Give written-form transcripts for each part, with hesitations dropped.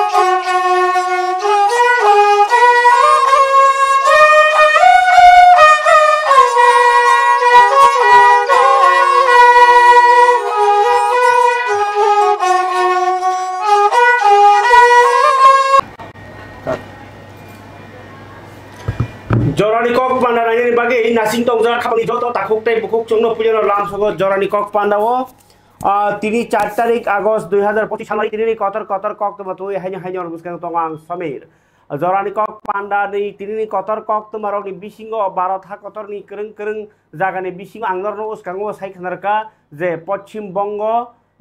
Jorani kok panda nanya bagi nasing tong jara kapal joto takuk teh bukuk cungno punya langsung jorani kok panda wo tini 4 tarik Agustus 2025 সালে তিনি কতর কক তোমাতুই হাইnya orang buskan tongang samir jorani kok panda ni তিনি কতর কক তোমারক ni bisingo barat ha kotor ni kereng jaga ni bisingo angnor no uskango saikhnarka je Paschim Bongo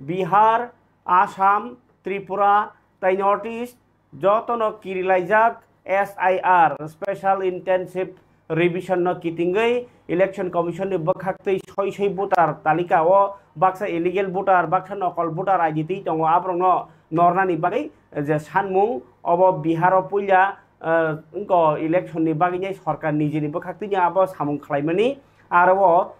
Bihar Assam Tripura tai North East jotono kirilaijak SIR Special Intensive Revision no kitingai Election Commission ni bakhaktei soi voter talika o baksa illegal voter baksa nokol voter ID tongo abrong no nornani bagai je sanmung obo Bihar pulya engko election ni bagai nyai sarkar nijini bakhaktei nya abo samung khlaimani aro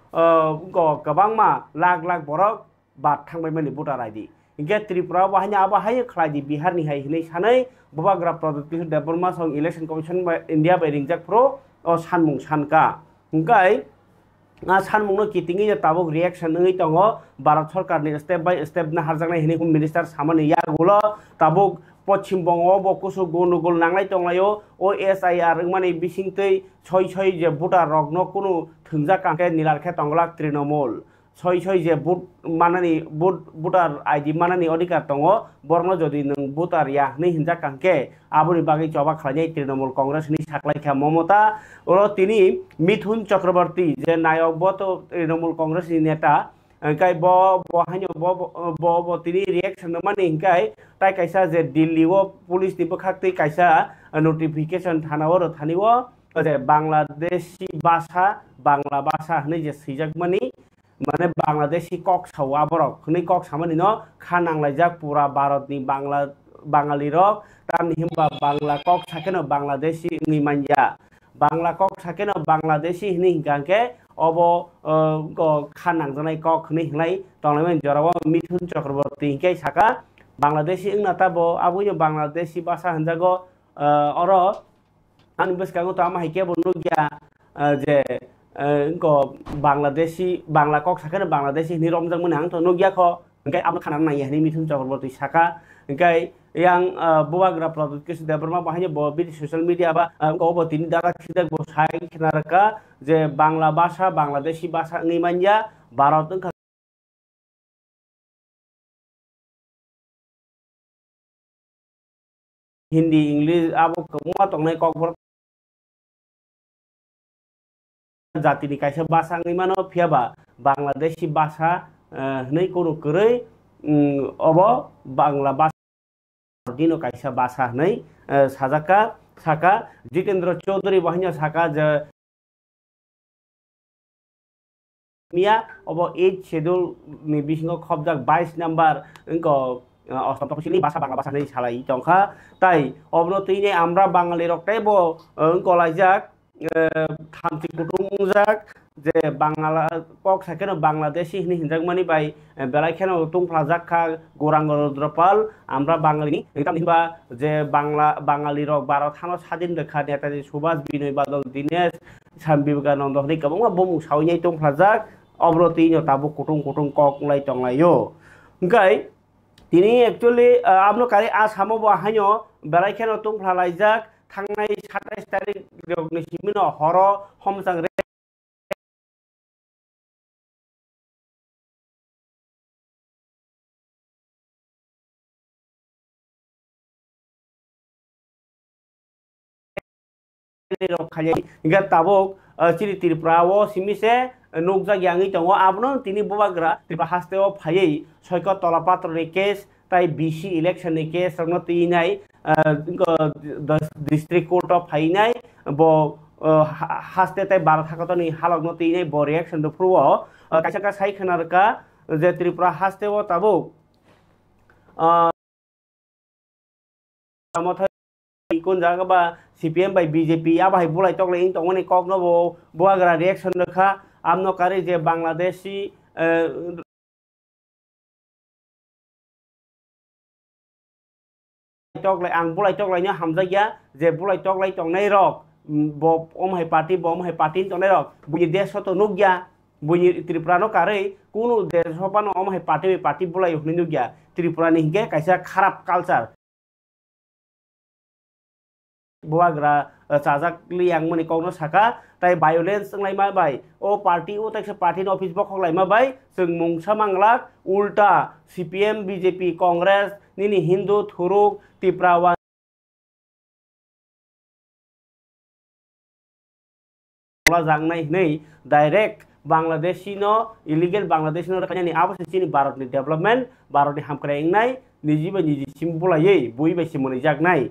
engko gabangma lag borok bat thangbaimani voter ID Ingat Tripura wahnya apa hai khlai Bihar ni hai hinai sanai babagra product development song election commission India by ringjak pro o sanmung sanka hingkai sanmung no kitingi tabuk reaction ngai tongo Bharat sarkar ni step by step na harjangnai hinai minister samani yagulo tabuk Paschim Bongo bo kusu gonugol nanglai tonglayo o SIR mani bisingtei choi je voter rogno kunu thungjak kangke nilarkhe tonglak Trinamool ছয় যে বুট মানানি বুটার ID মানানি অধিকার দङ বর্ণ যদি নों বুটার ইয়াহনি হিনজা কাंके আবুনি বাগै জবা খালাইनाय তৃণমূল কংগ্রেসনি সাকলাইখা মমতা ওর তিনি মিথুন চক্রবর্তী যে নায়ক বত তৃণমূল কংগ্রেসনি নেতা কাই বহাইनो ব তিনি রিঅ্যাকশন মানে হিনকাই তাই কাইসা যে দিল্লি ও পুলিশ नि बखाक्तै কাইসা নোটিফিকেশন থানাও থানিও যে বাংলাদেশি ভাষা বাংলা ভাষা হনে যে সিজাকমানি মানে বাংলাদেশি কক সাওয়া বরক হनै কক সামানি ন খানাंलायजाक পুরা ভারতনি বাঙালি রক তামনি হিমবা বাংলা কক সাকেন বাংলাদেশি নি মানজা বাংলা কক সাকেন বাংলাদেশি হनै হিংকাকে অব খানাंजानाय কক হनै হিলাই তংলাইমান জরাও মিথুন চক্রবর্তী হিংকাই সাকা বাংলাদেশি ইংনাতাবো আবুই বাংলাদেশি ভাষা হনজাগো অর আনি বসকাগো তো আমা হাইকে বনু গিয়া যে engko Bangladeshi Bangla kok sakana Bangladeshi ni romjang menang to nogia kho engkai amna khanan nai ni Mithun Chakraborty saka engkai yang buagra product kes development bahanya bo bi social media ba engko bo tini dara khidak bo sai khinarka je Bangla bhasha Bangladeshi bhasha ni manja Bharat engka Hindi English abo kemua tongnai kok জাতি ni kaisa basa ngai mano phiaba Bangladeshi basa nei kono korei obo Bangla basa dino kaisa basa nei sajaka saka Jitendra Chaudhary bahanya saka je mia obo 8 schedule ni bisingo khobjak 22 number engko অষ্টমতপশিলি ভাষা বাংলা ভাষা nei salai tongkha tai obno tine amra bangali roktai bo engko laijak থামতি কুটুমজাক যে বাংলা কক সাকেন বাংলাদেশি হিনি হিনজাক মানি বাই বেলাইখান তুংফ্লাজাক খা গৌরাঙ্গ রুদ্রপাল আমরা বাঙালি হিবা যে বাঙালি রক ভারত হানো স্বাধীন রেখা নেতাজি সুভাষ বিনয় বাদল দীনেশ স্বামী বিবেকানন্দ হনি গোबां বমু সাউইনাय তুংফ্লাজাক অব্রতি তাবু কুটুম কক লাই টংলাयो ओंखाय তিনি एक्चुअली আমনো কারি आसामो बाहायनो बेलाइखान तुंफ्लालाइजाक थांनाय 27 तारिख नि सिमिनो हर हमसां खायै इंगा ताबक चिरि त्रिपुराओ सिमिसे नोकजाक यांगै दङ आबनो तिनि बुबाग्रा त्रिपुरा हास्तेओ फायै सयक तलापात्रनि केस ताई बीसी इलेक्शन नि केस रंनो तिनाय डिस्ट्रिक्ट कोर्ट अफ फाइनाय बो हास्ते ताई 12 थाखतनि हालगनो तिनाय बो रिएक्शन दो प्रुव काइसा का साइ खनारका जे त्रिपुरा हास्तेओ ताबक कोन जागा बा CPM by BJP abai bulai tokle ing tongoni kokno bo buagra reaction rekha amno kari je Bangladeshi toklai ang bulai toklai nya hamjaya je bulai toklai tongnai rok bo omhai party bo omhai party tongnai rok buni desh to nugya buni Tripura no kare kuno desh hopano omhai party bulai huni nugya Tripura ni hingke kaisa kharap culture buagra chajak yang mani kongno saka tai violence nglai ma bai o party o takse party no office bok lai ma bai sung mungsa manglak ulta CPM BJP Congress nini Hindu thuruk Tripura jangnai nei direct Bangladeshi no illegal Bangladeshi no rakanya ni abos chini Bharat ni development Bharat ni hamkrai ngai nijiba niji simbulai bui bai simoni jagnai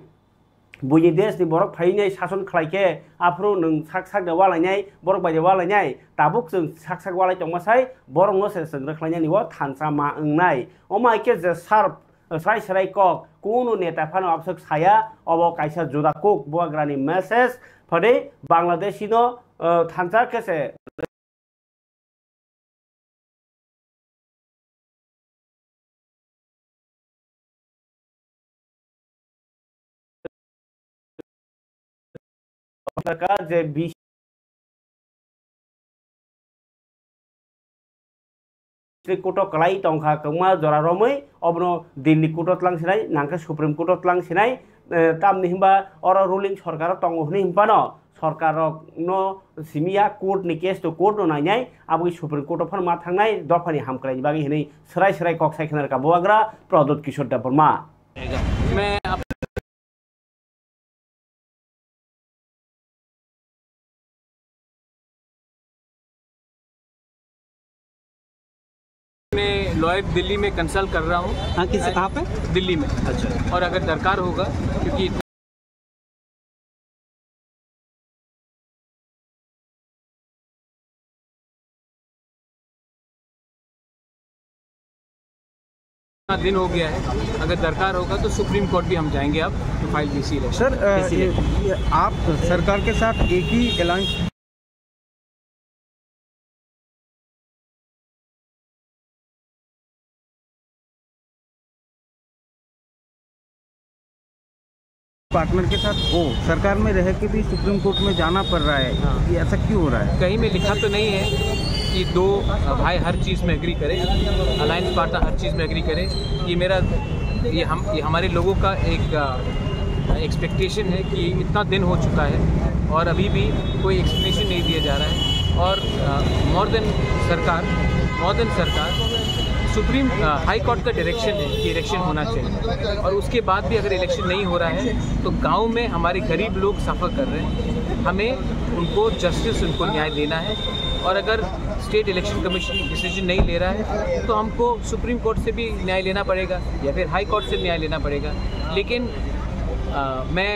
bui desh ni borok phainai sason khlaike afro nung sak da walainai borok bai walainai tabuk jeng sak walai tongmasai borok no se seng rakhlainya ni wo thansa ma ngnai omai ke je sharp srai kok kuno neta phano absak saya obo kaisa juda kok buagrani message phade Bangladeshi no thansa kese je bish koto kalai tongkha kama jora romai obno Delhi koto tlang sinai nangka Supreme Court tlang sinai tam ni himba oro ruling sarkar tong hni himpano sarkar no simia court ni case to court no nainai abui Supreme Court phan ma thangnai dofani hamklai bagi hini serai kok sai khnar ka buagra Pradot Kishore Devarma मैं lawyer Delhi में consult कर रहा हूँ। हाँ, किस कहाँ पे? दिल्ली में। अच्छा। और अगर दरकार होगा क्योंकि इतना दिन हो गया है, अगर दरकार होगा तो सुप्रीम कोर्ट भी हम जाएंगे अब तो फाइल बीसी है। सर आप सरकार के साथ एक ही अलायंस पार्टनर के साथ हो सरकार में रह के भी सुप्रीम कोर्ट में जाना पड़ रहा है। हाँ। ये ऐसा क्यों हो रहा है? कहीं में लिखा तो नहीं है कि दो भाई हर चीज़ में एग्री करें, अलायंस पार्टनर हर चीज़ में एग्री करें। ये हमारे लोगों का एक एक्सपेक्टेशन है कि इतना दिन हो चुका है और अभी भी कोई एक्सप्लेनेशन नहीं दिया जा रहा है। और मोर देन सरकार सुप्रीम हाई कोर्ट का डायरेक्शन है कि इलेक्शन होना चाहिए और उसके बाद भी अगर इलेक्शन नहीं हो रहा है तो गांव में हमारे गरीब लोग सफ़र कर रहे हैं। हमें उनको जस्टिस, उनको न्याय देना है और अगर स्टेट इलेक्शन कमीशन डिसीजन नहीं ले रहा है तो हमको सुप्रीम कोर्ट से भी न्याय लेना पड़ेगा या फिर हाई कोर्ट से न्याय लेना पड़ेगा। लेकिन मैं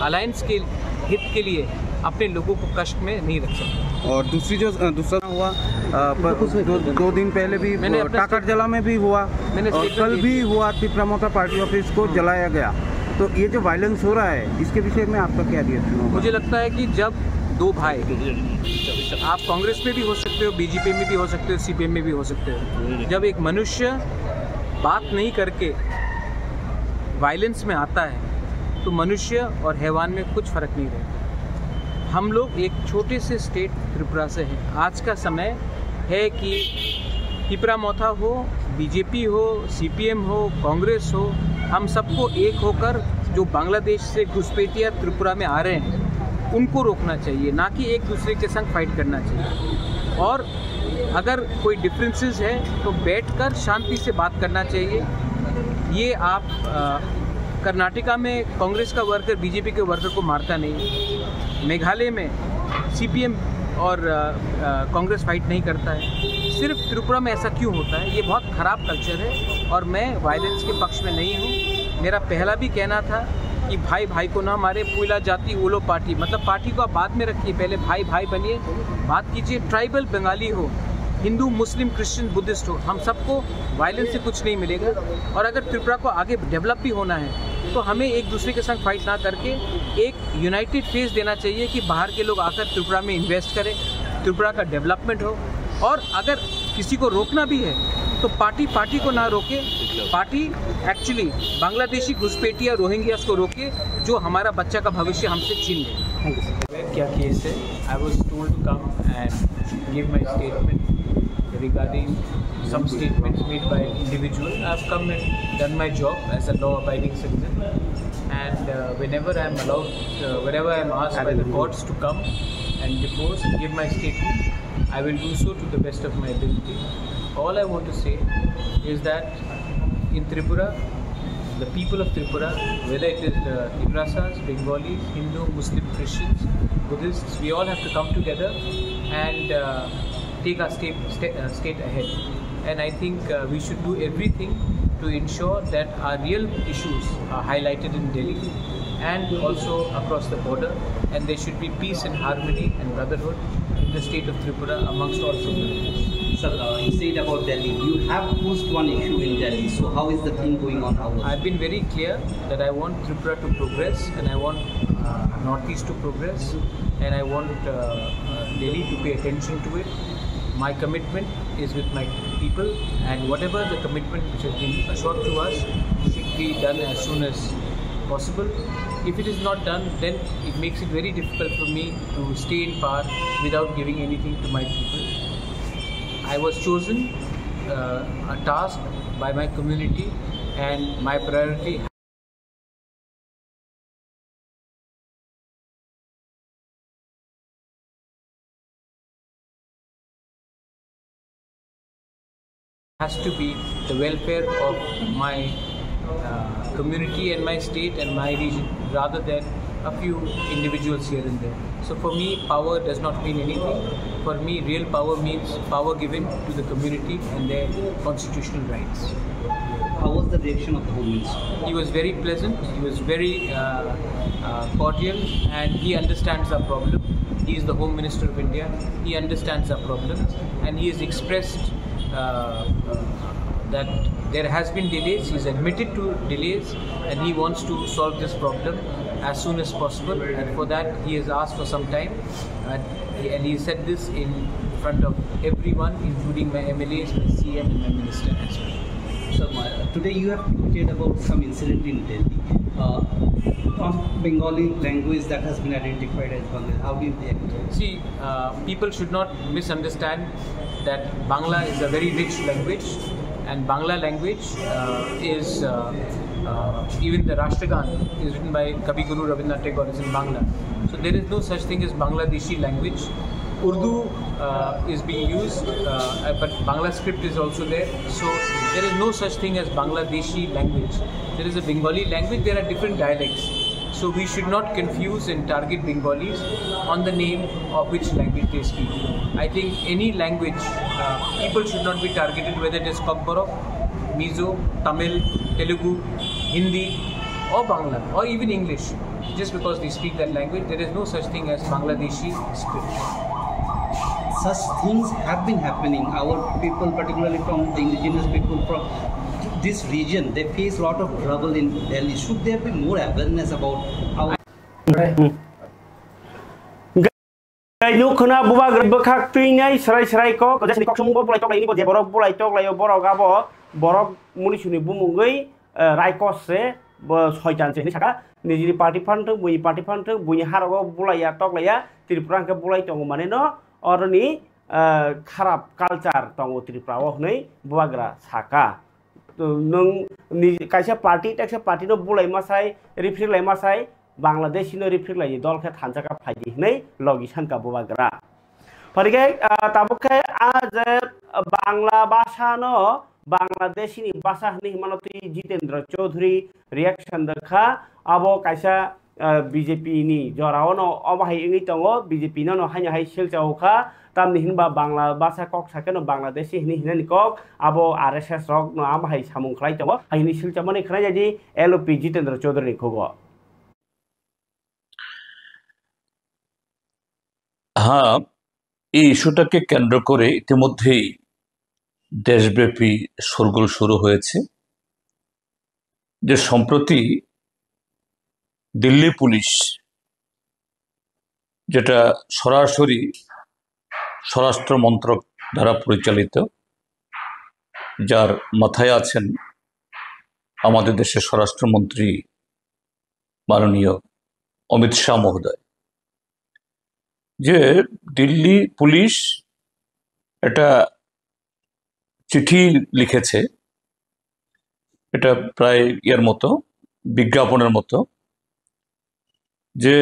अलायंस के हित के लिए अपने लोगों को कष्ट में नहीं रख सकता। और दूसरा हुआ दो दिन पहले भी टाकर जला में भी हुआ और कल भी हुआ त्रिपुरा मोर्चा पार्टी ऑफिस को जलाया गया। तो ये जो वायलेंस हो रहा है इसके विषय में आपका क्या रिएक्शन होगा? मुझे लगता है कि जब दो भाई, आप कांग्रेस में भी हो सकते हो, बीजेपी में भी हो सकते हो, सीपीएम में भी हो सकते हो, जब एक मनुष्य बात नहीं करके वायलेंस में आता है तो मनुष्य और हैवान में कुछ फर्क नहीं रहता। हम लोग एक छोटे से स्टेट त्रिपुरा से हैं। आज का समय है कि त्रिपुरा मोर्चा हो, बीजेपी हो, सीपीएम हो, कांग्रेस हो, हम सबको एक होकर जो बांग्लादेश से घुसपैठिया त्रिपुरा में आ रहे हैं उनको रोकना चाहिए, ना कि एक दूसरे के संग फाइट करना चाहिए। और अगर कोई डिफरेंसेस है तो बैठकर शांति से बात करना चाहिए। ये आप कर्नाटका में कांग्रेस का वर्कर बीजेपी के वर्कर को मारता नहीं, मेघालय में सीपीएम और कांग्रेस फाइट नहीं करता है, सिर्फ त्रिपुरा में ऐसा क्यों होता है? ये बहुत ख़राब कल्चर है और मैं वायलेंस के पक्ष में नहीं हूँ। मेरा पहला भी कहना था कि भाई भाई को ना मारे, पुला जाति ओलो पार्टी, मतलब पार्टी को आप बाद में रखिए, पहले भाई भाई बनिए, बात कीजिए। ट्राइबल बंगाली हो, हिंदू, मुस्लिम, क्रिश्चियन, बुद्धिस्ट हो, हम सबको वायलेंस से कुछ नहीं मिलेगा। और अगर त्रिपुरा को आगे डेवलप भी होना है तो हमें एक दूसरे के संग फाइट ना करके एक यूनाइटेड फेस देना चाहिए कि बाहर के लोग आकर त्रिपुरा में इन्वेस्ट करें, त्रिपुरा का डेवलपमेंट हो। और अगर किसी को रोकना भी है तो पार्टी को ना रोके, पार्टी एक्चुअली बांग्लादेशी घुसपैठिया रोहिंग्यास को रोके जो हमारा बच्चा का भविष्य हमसे छीन ले। क्या केस है? I was told to come and give my statement regarding some statements made by individual. I have come and done my job as a law-abiding citizen, and whenever I am allowed, whenever I am asked by the courts to come and depose and give my statement, I will do so to the best of my ability. All I want to say is that in Tripura, the people of Tripura, whether it is the Tigrasas, Bengalis, Hindu, Muslim, Christians, Buddhists, we all have to come together and take our state ahead. And I think we should do everything to ensure that our real issues are highlighted in Delhi and also across the border, and there should be peace and harmony and brotherhood in the state of Tripura amongst all communities. Sir, you said about Delhi. You have pushed one issue in Delhi. So how is the thing going on? I've been very clear that I want Tripura to progress, and I want Northeast to progress, and I want Delhi to pay attention to it. My commitment is with my people, and whatever the commitment which has been assured to us should be done as soon as possible. If it is not done, then it makes it very difficult for me to stay in power without giving anything to my people. I was chosen a task by my community, and my priority has to be the welfare of my community and my state and my region, rather than a few individuals here and there. So for me, power does not mean anything. For me, real power means power given to the community and their constitutional rights. How was the reaction of the Home Minister? He was very pleasant, he was very cordial, and he understands our problem. He is the Home Minister of India, he understands our problem, and he has expressed that there has been delays. He's admitted to delays, and he wants to solve this problem as soon as possible, and for that he has asked for some time, and he said this in front of everyone, including my MLAs, my CM and my minister as well. So today you have tweeted about some incident in Delhi from Bengali language that has been identified as Bangla. How do you react? See, people should not misunderstand that Bangla is a very rich language, and Bangla language is even the Rashtragan is written by Kavi Guru Rabindranath Tagore is in Bangla. So there is no such thing as Bangladeshi language. Urdu is being used, but Bangla script is also there. So there is no such thing as Bangladeshi language. There is a Bengali language. There are different dialects. So we should not confuse and target Bengalis on the name of which language they speak. I think any language, people should not be targeted, whether it is Kokborok, Mizo, Tamil, Telugu, Hindi, or Bangla, or even English. Just because they speak that language, there is no such thing as Bangladeshi script. Such things have been happening. Our people, particularly from the indigenous people from this region, they face a lot of trouble in Delhi. Should there be more awareness about how? Nukuna buba berbekak tuinai serai ko jadi kok semua boleh tok ini boleh borok boleh tok layo borok abo borok munisuni bumungai raikos se soitan se ni saka nijiri party fund bunyi harago boleh ya tok laya Tripura ke boleh tok mana no orang ni kharap culture tok Tripura wah ni buagra saka nung ni kaisa party no boleh masai reflect lay masai Bangladesh no reflect lagi dol ke thansa ka phaji nei logisan ka bubagra parike tabuke आज बांग्ला भाषा no Bangladeshi ni bahasa ni manoti Jitendra Chaudhary reaction dekha abo kaisa BJP ni jorao no obahai ingi tongo BJP no hanya hai silchauka tam ni hinba Bangla bahasa kok sake no Bangladeshi ni hinani kok abo RSS rok no amahai samung khlai tongo hai ni silchamani khna jadi LOP Jitendra Chaudhary khogo হ্যাঁ এই ইস্যুটাকে কেন্দ্র করে ইতিমধ্যেই দেশব্যাপী শোরগোল শুরু হয়েছে যে সম্প্রতি দিল্লি পুলিশ যেটা সরাসরি স্বরাষ্ট্র মন্ত্রক দ্বারা পরিচালিত যার মাথায় আছেন আমাদের দেশের স্বরাষ্ট্রমন্ত্রী মাননীয় অমিত শাহ মহোদয়, যে দিল্লি পুলিশ একটা চিঠি লিখেছে, এটা প্রায় এর মতো বিজ্ঞাপনের মতো, যে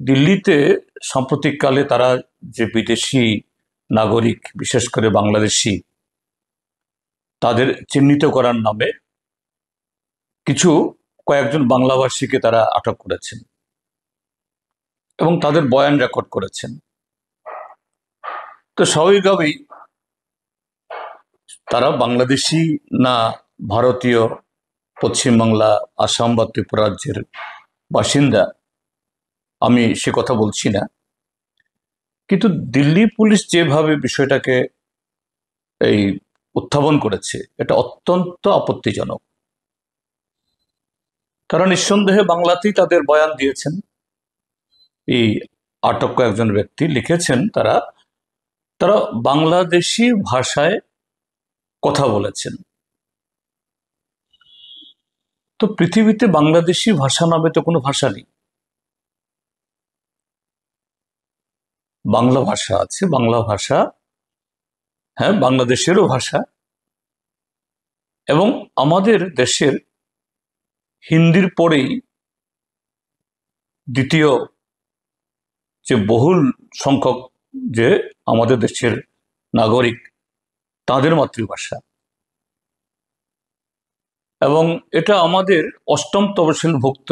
দিল্লিতে সাম্প্রতিককালে তারা যে বিদেশি নাগরিক বিশেষ করে বাংলাদেশি তাদের চিহ্নিত করার নামে কয়েকজন বাংলাভাষীকে তারা আটক করেছেন এবং তাদের বয়ান রেকর্ড করেছেন। তো স্বাভাবিকভাবেই তারা বাংলাদেশি না ভারতীয়, পশ্চিমবাংলা, আসাম বা ত্রিপুরা রাজ্যের বাসিন্দা আমি সে কথা বলছি না, কিন্তু দিল্লি পুলিশ যেভাবে বিষয়টাকে এই উত্থাপন করেছে এটা অত্যন্ত আপত্তিজনক। তারা নিঃসন্দেহে বাংলাতেই তাদের বয়ান দিয়েছেন। এই আটক কয়েকজন ব্যক্তি লিখেছেন তারা বাংলাদেশি ভাষায় কথা বলেছেন। তো পৃথিবীতে বাংলাদেশি ভাষা নামে তো কোনো ভাষা নেই। বাংলা ভাষা আছে, বাংলা ভাষা হ্যাঁ বাংলাদেশেরও ভাষা, এবং আমাদের দেশের হিন্দির পরেই দ্বিতীয় যে বহুল সংখ্যক যে আমাদের দেশের নাগরিক তাদের মাতৃভাষা, এবং এটা আমাদের ৮ম তফসিলভুক্ত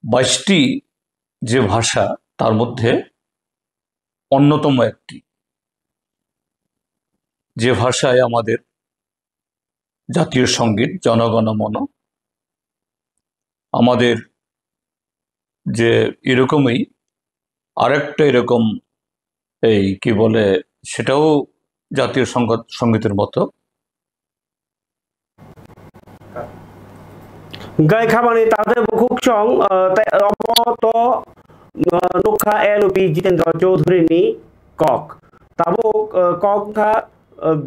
২২টি যে ভাষা তার মধ্যে অন্যতম একটি, যে ভাষায় আমাদের জাতীয় সঙ্গীত জনগণ মন, আমাদের যে এরকমই আরেকটা এরকম এই কি বলে সেটাও জাতীয় সঙ্গীতের মতো। গাই খাবানি তাদের বুকুকসং অবত নুখা এলপি জিतेन्द्र चौधुरीनि कक ताबो ककहा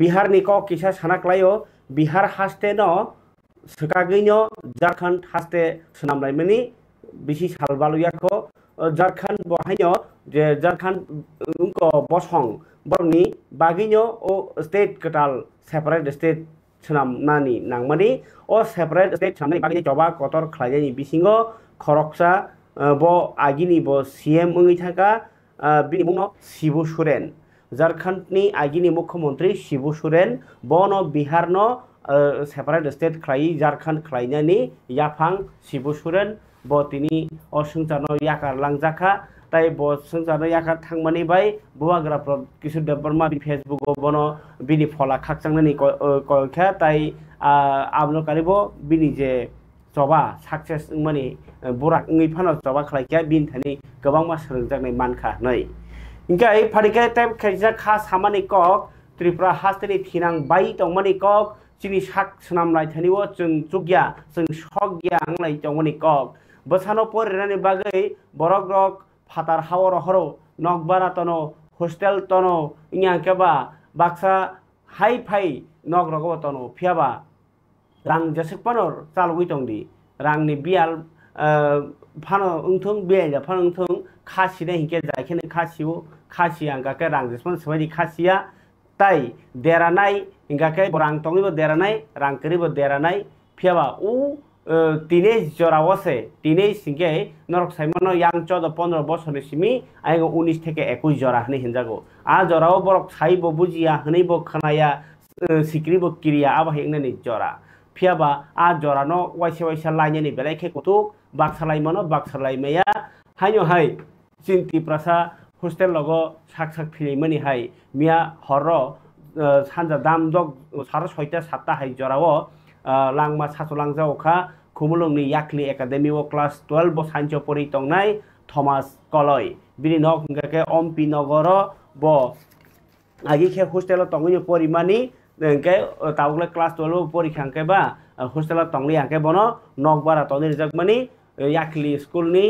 बिहारनि कक किसा सानाक्लायो बिहार हास्ते न सकागैनो झारखंड हास्ते सोनामलायमानि बिसि सालबालुयाखो झारखंड बहायनो जे झारखंड उनको बसं बरनि बागैनो ओ स्टेट कटाल सेपारेट स्टेट सोनाम नानि नांमानि ओ सेपारेट स्टेट सोनामनि बागै जबा कतर खलायनि बिसिङो खरकसा बो आगिनि बो सीएम उंगै थाका बिनि मुङाव शिबु सोरेन झारखंडनि आगिनि मुख्यमंत्री शिबु सोरेन बनो बिहारनो सेपारेट स्टेट खलाय झारखंड खलायनानि याफां शिबु सोरेन बो तिनि असंसारनो याकार लांजाखा ताई बो संसारनो याकार थांमानि बाय बुवाग्राफ्रा किसु देबबर्मा फेसबुक बनो बिनि फला खाकसांनानि कयखा ताई आबनो कारिबो बिनि जे जबा सक्सेस माने बुराक फानो जबा खलायखा बिन थानि गोबां मा सोलोंजानाय मानखा नै इंगाय फारिखाय टाइप खायजा खा सामानि कक त्रिपुरा हास्तेनि थिनां बाय दंमानि कक चिनि साक सोनामलाय थानिवो जों जुग्या जों सग्या आंलाय दंमानि कक बसानो परिरानि बागै बरक रक फातार हावर हरो नकबारा तनो हस्टेल तनो इया केबा बाक्सा हाई फाई नक रगो तनो फियाबा रां जसेकपानर चालुगै दंदि रांनि बियाल फानो उंथुं बियाल फानो उंथुं खासिना हिंके जायखेने खासियो खासि आंगाके रां जसमन सबायदि खासिया ताई देरानाय हिंगाके रां तंगिबो देरानाय रां करिबो देरानाय फियाबा उ तिने जरावसे तिने सिंगे नरक साइमनो यां 14-15 বছরनि सिमी आइगो 19 থেকে 21 जरा हने हिनजागो आ जराव बरक साइबो बुजिया हनैबो खनाया सिक्रिबो किरिया आबा हेंनानि जरा फियाबा आ जरानो वाइसे वाइसा लाइननि बेलायखे कतुक बाक्सालायमनो बाक्सालायमाया हायनो हाय चिन्ति प्रसा हस्टेल लगो साक साक फिलिमनि हाय मिया हरो सानजा दाम दग सारा 6टा-7टा हाय जरावो लांमा सासलांजा अखा खुमुलुंनि याकलि एकाडेमी ओ क्लास 12 बो सानचो परि तंनाय थमास कलय बिनि नक हिंगाके अम्पि नगर बो आगिखे हस्टेल तंगनि परिमानि के तावले क्लास 12 परीक्षा के बा हस्टेल तंगली आके बनो नकबारा तनि जगमानि याकलि स्कुलनि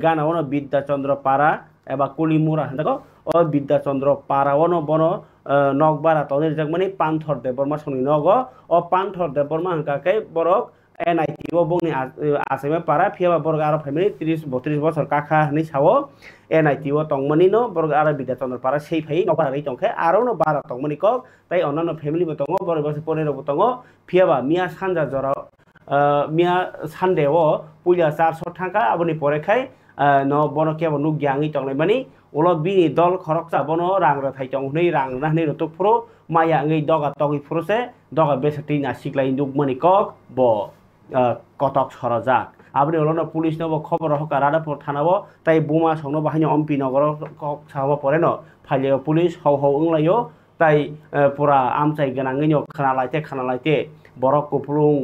गानावनो विद्याचंद्र पारा एबा कुलिमुरा होनदागो ओ विद्याचंद्र पारावनो बनो नगबारा तनेर जगमानि पान्थर देबबर्मा संनि नगो ओ पान्थर देबबर्मा हंकाके बरक NIT o bongni aseme para phiaba borok aro family 30-32 বছর কাকা hini sawo NIT o tongmani no borok aro Bidyachandra para sei phai nokbar rai tongkhe aro no bara tongmani kok tai onano family bo tongo borok bose ponero bo tongo phiaba mia sanja jora mia sande o puja 400 টাকা aboni pore khai no bono kebo nu gyangi tonglai mani ulo bini dol khoroksa bono rang ra thai tong hnei rang na hnei rotok phuro maya ngai doga togi phurose doga besati na siklai nukmani kok bo Cuttack সরজাক আপনি হলো police নব খবর হকা রাদাপুর থানাবো তাই বোমা সংনো বাহিনী অম্পি নগর সাহাবো পরে ন ফাইলে পুলিশ হও হও ওংলাইও তাই পুরা আমচাই গোনাङैनो खानालायते बरक कुफलुं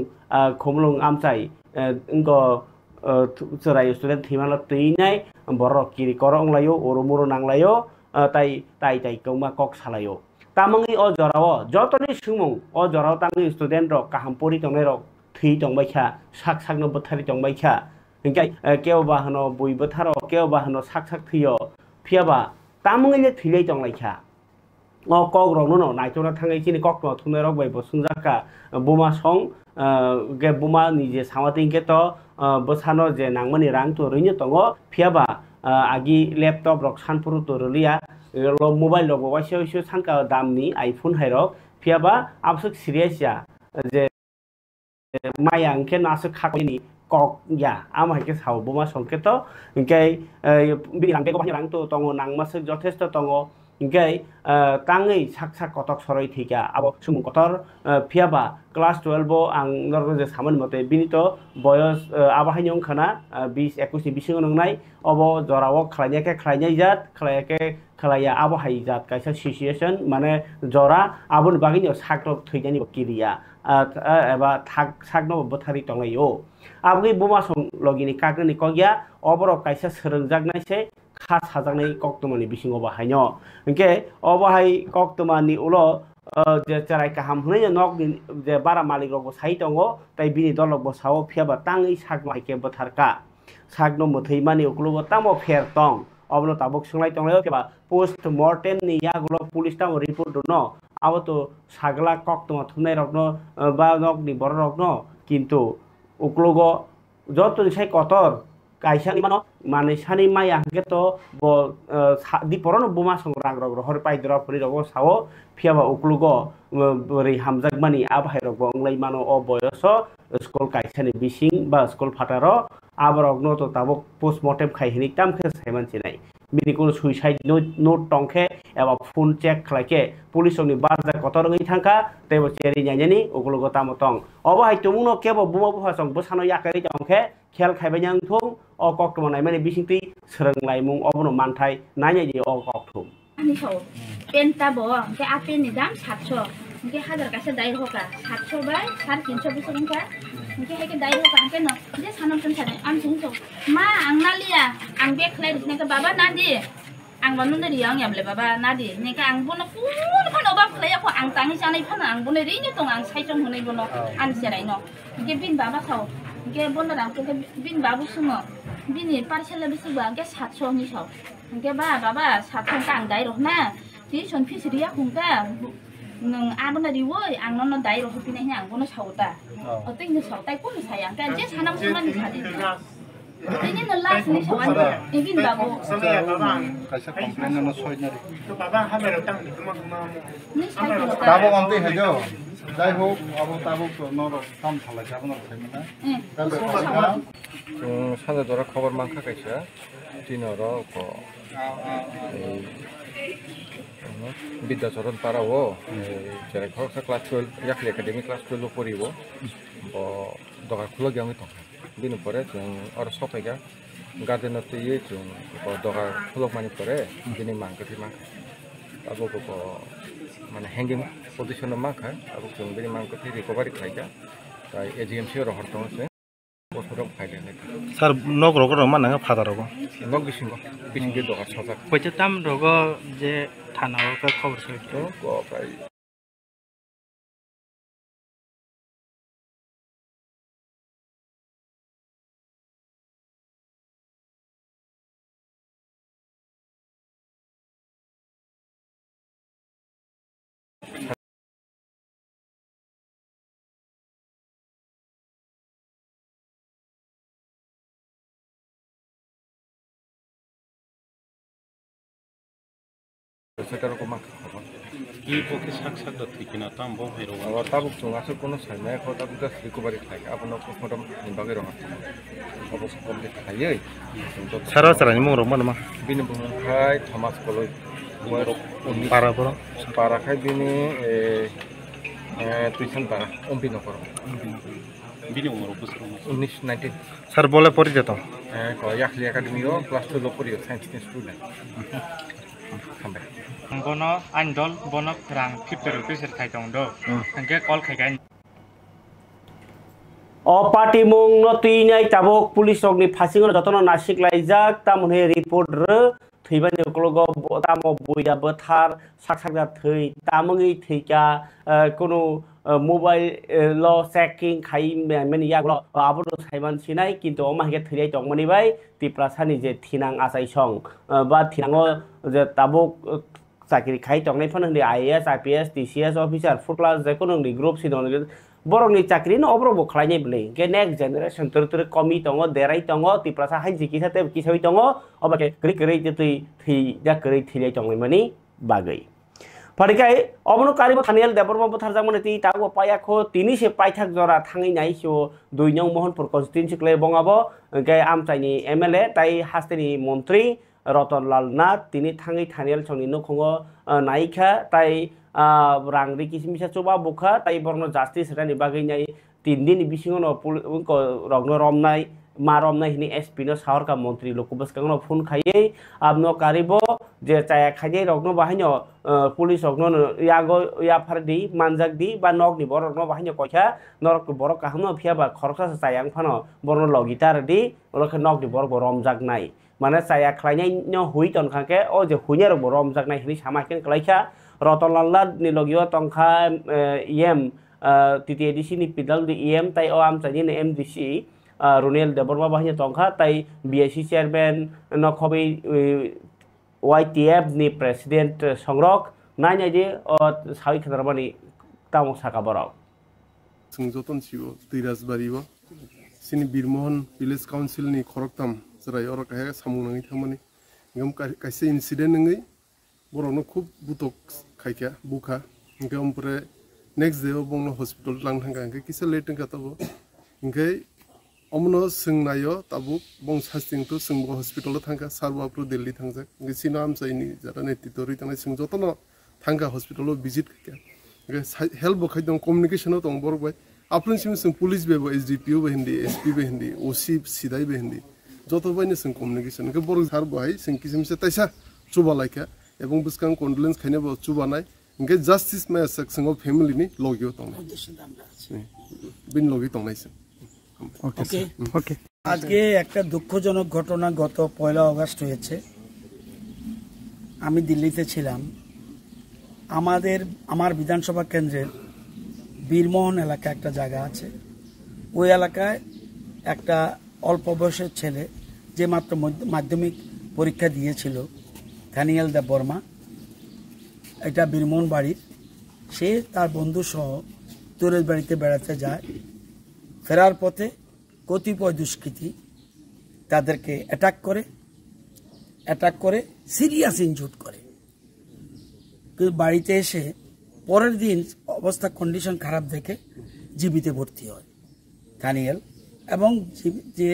खुमलुं আমচাই इंग चराय स्टुडेन्ट थैमाला तैनाय बरक किरि कर ओंलायो ओरमुरो नांलायो ताई कौमा कक सालायो तामंगि अ जराव जतनि सुमुं अ जराव तांनि स्टुडेन्ट रक काहाम परि तंनाय रक थै तंबायखा साक साकनो बोथारि तंबायखा इंगाय केवबा हनो बयबो थारो केवबा हनो साक साक थैयो फियाबा तामंगैनो थैलाय तंलायखा अ कक रनो न नायथना थाङै चिनि कक न थुनाय रक बायबो सुंजाका बुमा सं गे बुमा निजे सामातिंके त बसानो जे नांगमानि रां तो रैनो तंगो फियाबा आगि लैपटॉप रक सानपुरु तो रलिया लो मोबाइल रक वाइसो सानका दामनि आईफोन हायरक फियाबा आबसुक सिरियास या जे माया अंके नासो खाकनि कक या आमाइके साव बुमा संके त इंके बि रांके को रां तो तंगो नांगमासो जथेष्ट तंगो इंके ताङै साक साक कटक सरै थैका आबो सुमुं कटर फियाबा क्लास 12 आं नरगो जे सामोन मते बिनि तो बयस आबाहायनि अंखाना 20-21 नि बिसिङाव नंनाय अबो जराव खालायनाय जात खालाया आबाहाय जात कायसा सिचुएशन माने जरा आबोन बागिनि साकट थैनायनि किरिया एबा साकनो बोथारि तंलायो आबगै बुमा सं लगिनि कागनि कगिया अबरो कायसा सोरोंजागनायसे खास हाजागनाय कक्तमानि बिसिङाव बाहायनो इंके अबाहाय कक्तमानि उलो जे चराय काहाम हुनै नक जे बारा मालिक रगो साइ दंगो ताइ बिनि दलक बसाव फियाबा ताङै साकनो हाइके बोथारका साकनो मोथैमानि उक्लुबो तामो फेर तं अबनो ताबक संलाय तंलायो फियाबा पोस्टमॉर्टेम नि यागुलो पुलिस तामो रिपोर्ट दनो आबो तो सागला कक्तमा थुनाय रगनो बा नकनि बर रगनो किन्तु उक्लुगो जत निसाय कतर कायसानि मानो माने सानि माया हंके तो बो दिपरनो बुमा सं रां रग हर पाइदरा फरि रग सावो फियाबा उक्लुगो बोरै हामजागमानि आबाहाय रग अंलाय मानो अ बयस स्कुल कायसानि बिसिं बा स्कुल फाटारो आबरगनो तो ताबो पोस्टमॉर्टेम खायहिनि तामखे सायमानसिनाय बिनि कोनो सुइसाइड नोट टंखे एबा फोन चेक खालायके पुलिसनि बारजा कतरङै थांका तेबो चेरि न्यायनि उग्लुगो तामतं अबाहाय तुमुनो केबो बुमा बुहासं बसानो याकारि टंखे खेल खायबायनां थुं अ कक्तमा नायमानि बिसिंति सोरोंलायमुं अबनो मानथाय नायनायदि अ कक्तुम ani so penta bo ke apen ni dam 700 ke hajar kaisa dai hoka 700 bai 350 bising ka ke heke dai hoka ke no je sanam san sane am sing so ma ang nalia ang be khlai disne ke baba nadi ang banu dari yang yable baba nadi ne ka ang bono phun oba khlai ko ang tangi sanai phana ang bono ri ni tong ang sai jong hunai bono an serai no ke bin baba saw ke bono rang ke bin babu sumo bini parcel bisi ba ke 700 ni saw ke ba baba 700 ang dai roh na ti son fisria hungka nung abona di woi ang nono dai roh pinai nya ang bono sauta o ting ni sautai ko ni sayang ka je sanam suman ni sadi ini no las ni sawan ibin babu kaisa complain no soy na ri তো বাবা হামে রতাং তোমা ni sai ko tabo amte hejo dai ho abo tabo to no kam thala jabona thayna 산에 돌아 커버 많카 가있어 디너로 거 বিদ্যাচরণ পারাও যেটা খরচা class 12 ইয়াকলি academy class 12 পড়িব দকা খুলো গিয়ে থাকা দিন পরে আর সফাইগা গার্ডেনত ইয়ে দকা খুলক মানি পরে দিনে মাংকটি মাংকা আবো মানে হ্যাঙ্গিং পজিশন মাংকা আবো দিনে মাংকটি রিকভারি খাইগা তাই এজিএমসি রহর দংছে বছরক ফাইলে স্যার নক রগর মানে ফাদার রগ নক বিসিং দকা সজাক কইতে তাম রগ যে থানাও খবর সইতো প্রায় সেটা রকম খবর 이 복귀 삭삭도 특히나 담보 회로 তাবুক চুঙাছে কোনো সাইনায় কথা দুটা রিকভারি থাকে আপনার ফটো নিবাগে রঙ অবশ্য কমপ্লিট খাইয়ে 사라사라니 뭐 그런 거 বিনি বুমখাই থমাস কলই পারাবো পারাখাই বিনি টিউশন পারা অম্পি নকর 비니 오늘 없었어 19 স্যার বলে পড়ে যেত ইয়াখলি একাডেমিও ক্লাস 2 লো পড়িও সায়েন্স স্টুডেন্ট খামবে বনো আইনদল বনো রাং 50 रुपीस খাই দং দ আঙ্কে কল খাইগাই पार्टी मुंग न तुइनाय ताबक पुलिस रगनि फासिंगन जतन नासिक लाइजाक तामने रिपोर्ट र थैबानि अकलग तामो बयदा बोथार साकसाकदा थै तामङै थैका कोनो मोबाइल ल चेकिं खाइ मेन यागल आबो साइमान सिनाय किन्तु अमाहे थैयाय दंमनि बाय तिप्रासानि जे थिनां आसाइसं बा थिनाङो जे ताबक चाकरि खाइ दंनाय फननि आईएएस आईपीएस टीसीएस अफिसार फुटला जे कोनो group सिदन borongni chakri no obrobo khlainai bli ke next generation tur komi tongo derai tongo tiprasa hain jiki sate kisoi tongo obake kri tui thi ja kri thilai tongmai mani bagai parikai obno karibo thanial deborma bothar jamone ti tago payakho tini se paithak jora thangai nai so duinong mohanpur constituency klai bongabo ke amchaini mla tai hasteni montri Ratanlal Nath তিনি থাঙै থানিয়াল সংनि নখङो नायखा ताइ रांरि किसिमिसा चोबा बुखा ताइ burn justice रानि बागै नाय 3 दिन बिसिङो रग्न रमनाय मा रमनाय हिनि SP न साहरका मन्त्री लोकबस्कांगनो फोन खायै आबनो कारिबो जे चाया खायै रग्न बाहायनो पुलिस रग्न यागो या फारदि मानजाकदि बा नगनि बर रग्न बाहायनो कखा नरक बर काहनो फियाबा खरसा चायां फानो बर्न लगितार दि ओलखे नगनि बर रमजाक नाय माने चाया खलायनाय न हुइ तनखाके ओ जे हुइनार बरम जागनाय हिनि सामाकेन कलाइखा रतनलाल नि लगियो तंखा एम टीटीएडीसी नि पिदल दि एम ताइ ओ आमचानि नि एमडीसी रुनेल देबरमा बाहिया तंखा ताइ बीएससी चेयरमैन न खबै वाईटीएफ नि प्रेसिडेंट संरक नायनाय जे साइ खदरमानि तामो साका बराव संजतन सिबो दैराजबारिबो सिनि बिरमोहन विलेज काउन्सिल नि खरकताम जराय और काहे सामुनाङै थामानि गम कासे इन्सिडेंट नङै बरनो खूब बुतक खायखा बुखा इंके ओमफ्रे नेक्स्ट डे बंनो हॉस्पिटल लांग थांगा इंके किसे लेट का तबो इंके अमनो सोंनायो ताबु बं सास्टिं तो सोंबो हॉस्पिटल थांगा सारबाप्रो दिल्ली थांजा इंके सिना आमसाइनि जरा नेतृत्वरि थांनाय सों जतन थांगा हॉस्पिटल विजिट खायखा इंके हेल्प बखाय दं कम्युनिकेशन दं बरबाय आपनसिम सों पुलिस बेबो एसडीपीओ बहिंदी एसपी बहिंदी ओसी सिदाय बहिंदी जत बायनो जों कम्युनिकेशन के बर सार बहाय जों किसिमसे तैसा चुबा लायखा एवं बुसकां कन्डोलेन्स खायनो चुबानाय इनके जस्टिस मे सेक्सनआव फैमिलीनि लगियो तंनाय बिन लगि तंनायसो ओके ओके আজকে একটা দুঃখজনক ঘটনা গত 1 আগস্ট হয়েছে আমি দিল্লিতে ছিলাম আমার বিধানসভা কেন্দ্রের বীরমোহন এলাকা একটা জায়গা আছে ওই এলাকায় একটা অল্প বয়সের ছেলে যে মাত্র মাধ্যমিক পরীক্ষা দিয়েছিল থানিয়াল দেববর্মা এটা বীরমোহন বাড়ির সে তার বন্ধু সহ তোরের বাড়িতে বেড়াতে যায় ফেরার পথে কতিপয় দুষ্কৃতী তাদেরকে অ্যাটাক করে সিরিয়াস ইনজুর্ড করে কিন্তু বাড়িতে এসে পরের দিন অবস্থা কন্ডিশন খারাপ দেখে জীবিতে ভর্তি হয় থানিয়াল এবং যে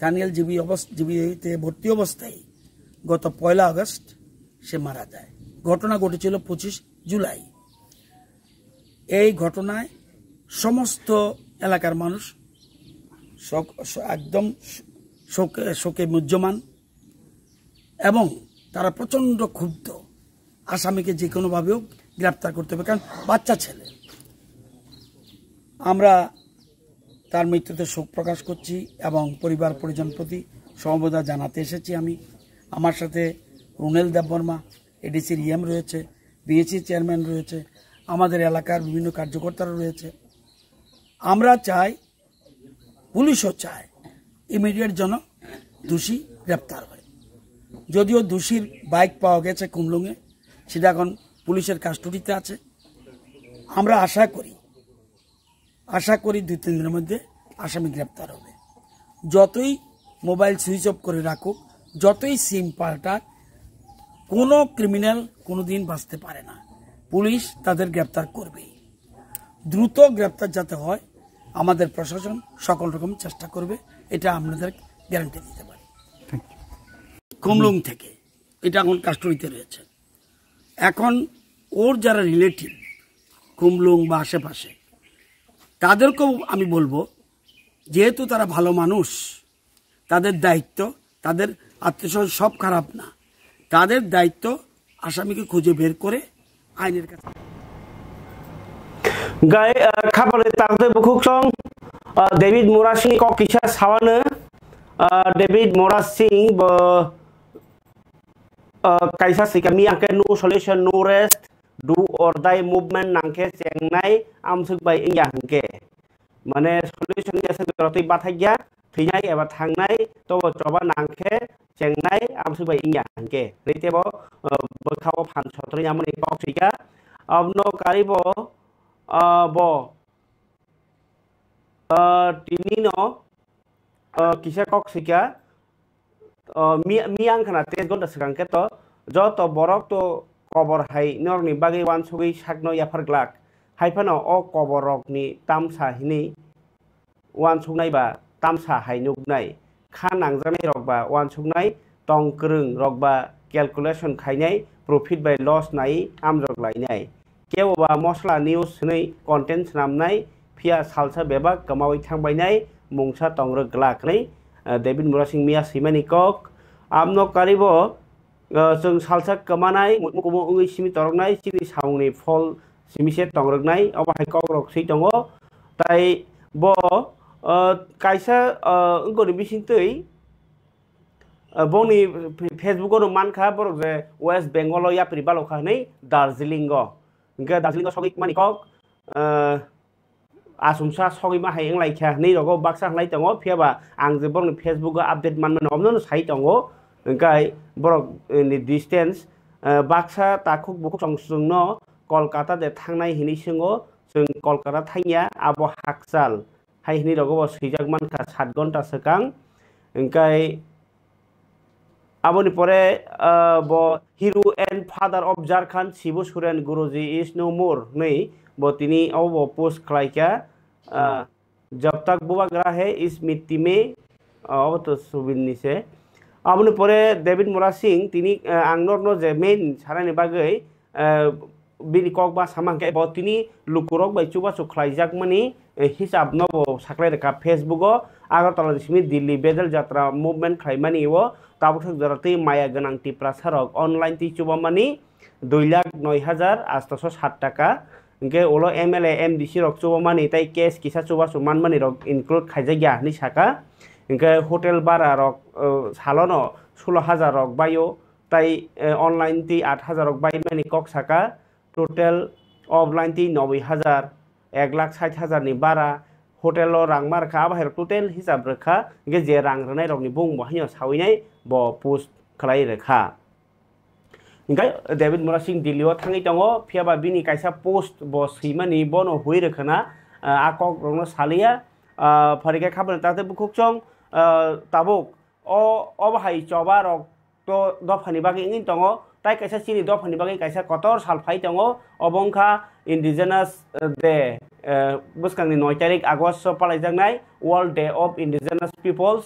থানিয়াল জীবিতে ভর্তি অবস্থায় গত 1 আগস্ট সে মারা যায় ঘটনা ঘটেছিল 25 জুলাই এই ঘটনায় সমস্ত এলাকার মানুষ একদম শোকে মুহ্যমান এবং তারা প্রচন্ড ক্ষুব্ধ আসামিকে যে কোনো ভাবে গ্রেফতার করতে হবে কারণ বাচ্চা ছেলে আমরা তার মৃত্যুতে শোক প্রকাশ করছি এবং পরিবার পরিজন প্রতি সমবেদনা জানাতে এসেছি আমি আমার সাথে রুনেল দেববর্মা এডিসি ইএম রয়েছে বিএসসি চেয়ারম্যান রয়েছে আমাদের এলাকার বিভিন্ন কার্যকর্তারা রয়েছে আমরা চাই পুলিশও চায় ইমিডিয়েট যেন দোষী গ্রেফতার হয় যদিও দোষীর বাইক পাওয়া গেছে কুমলুঙে সেটা এখন পুলিশের কাস্টডিতে আছে আমরা আশা করি 2-3 দিনের মধ্যে আসামি গ্রেফতার হবে যতই মোবাইল সুইচ অফ করে রাখুক যতই সিম পাল্টাক কোনো ক্রিমিনাল কোনোদিন বাঁচতে পারে না। পুলিশ তাদের গ্রেপ্তার করবেই। দ্রুত গ্রেপ্তার যাতে হয় আমাদের প্রশাসন সকল রকম চেষ্টা করবে, এটা আপনাদের গ্যারান্টি দিতে পারি। কুমলুং থেকে এটা এখন কাস্টডিতে রয়েছে। এখন ওর যারা রিলেটিভ কুমলুং বা আশেপাশে তাদেরকেও আমি বলবো, যেহেতু তারা ভালো মানুষ, তাদের দায়িত্ব, তাদের আত্মীয়স্বজন সব খারাপ না, তাদের দায়িত্ব আসামিকে খুঁজে বের করে আইনের কাছে গাই খাবারে তাকতে বুকুকসং ডেভিড মোরাসিং ক কিসা সাওয়ানো ডেভিড মোরাসিং ব kaisa sikami angke no solution no rest do or die movement nangke chengnai amsuk bai ingya hangke mane solution ya se roti bathagya thinai eba thangnai to choba nangke chengnai amsuk bai ingya hangke reitebo bokhawo phan sotri amoni koksika abno karibo bo tinino kisa koksika miang kana tes gon dasang ke to joto borok to kobor hai norni bagi wan sugi sakno ya farglak hai phano o koborok ni tamsa hini wan sugnai ba tamsa hai nugnai khanang janai rok ba wan sugnai tong krung rok ba calculation khainai profit by loss nai amrok lainai kebo ba mosla news nei content namnai phia salsa beba kamawi thangbainai mungsa tongrok glak nei David Morassing Mia Simani Kok amno karibo जों salsa कमानाय मुकुमो उंगै सिमि तरगनाय सिनि साउंनि फल सिमिसे तंग्रगनाय अबाहाय कग्रक सै दङ ताय ब कायसा अंगनि बिसिंतै बनि Facebook रो मानखा बरक जे waste Bengal या प्रिबालो खानै दार्जिलिंग इंगा दार्जिलिंग सगै मानि कक आसुमसा सगैमा हाय लाइखा नै रगो बाक्सा हाय दङ फियाबा आं जे बरनि फेसबुक अपडेट माननो हमनो साइ दङ गाय बरक नि डिस्टेंस बाक्सा ताखुक बुकुक संसुंनो कलकाता दे थांनाय हिनि सिङो जों कलकाता थाइया आबो हाकसाल हाय हिनि रगो सैजाक मानखा 7 घन्टा सकां गाय आबोनि परे ब hero and father of Jharkhand Shibu Soren Guruji is no more नै ब तिनी अबो पोस्ट खलाइका जब तक बुबाग्रा है इस मिट्टी में अब तो सुबिननि से आबोनि परे डेविड मोरासिं तिनी आंगनरनो जे मेन सारानि बागै बिनि कक बा सामांके ब तिनी लुकुरक बाय चुबा सुखलाइजाक मानि हिसाब नबो साखलाय रेखा फेसबुकआव आगरतला सिमि दिल्ली बेदल यात्रा मुभमेंट खाइमानि वो ताबुक जरती माया गनांति प्रसारक ऑनलाइन ति चुबा मानि 2,09,807 टाका इंके ओलो एमएलए एमडीसी रक चुबा मानि ताई केस किसा चुबा सुमान मानि रक इनक्लुड खाइजागिया नि साका इंके होटेल बारा रक सालनो 16,000 रक बायो ताई ऑनलाइन ति 8,000 रक बाय मानि कक साका टोटल ऑफलाइन ति 90,000 1,60,000 नि बारा होटेल रांमा रखा बाहेर टोटल हिसाब रखा इंके जे रां रनाय रकनि बुं बहाय सावैनाय ब पोस्ट खलाय रेखा इंके डेविड मोरासिं दिल्लीआव थाङै दङ फियाबा बिनि कायसा पोस्ट ब सैमानि बनो हुइ रखना आकक रंनो सालिया फरिका खाबन ताते बुकुकचं ताबुक अबाहाय चबा रक तो दफानि बागै इंगिन दङ ताई कायसा सिनि दफानि बागै कायसा कतर सालफाय दङ अबंखा इंडिजिनास डे बुसकांनि 9 तारिख आगस्ट पालायजानाय world day of indigenous peoples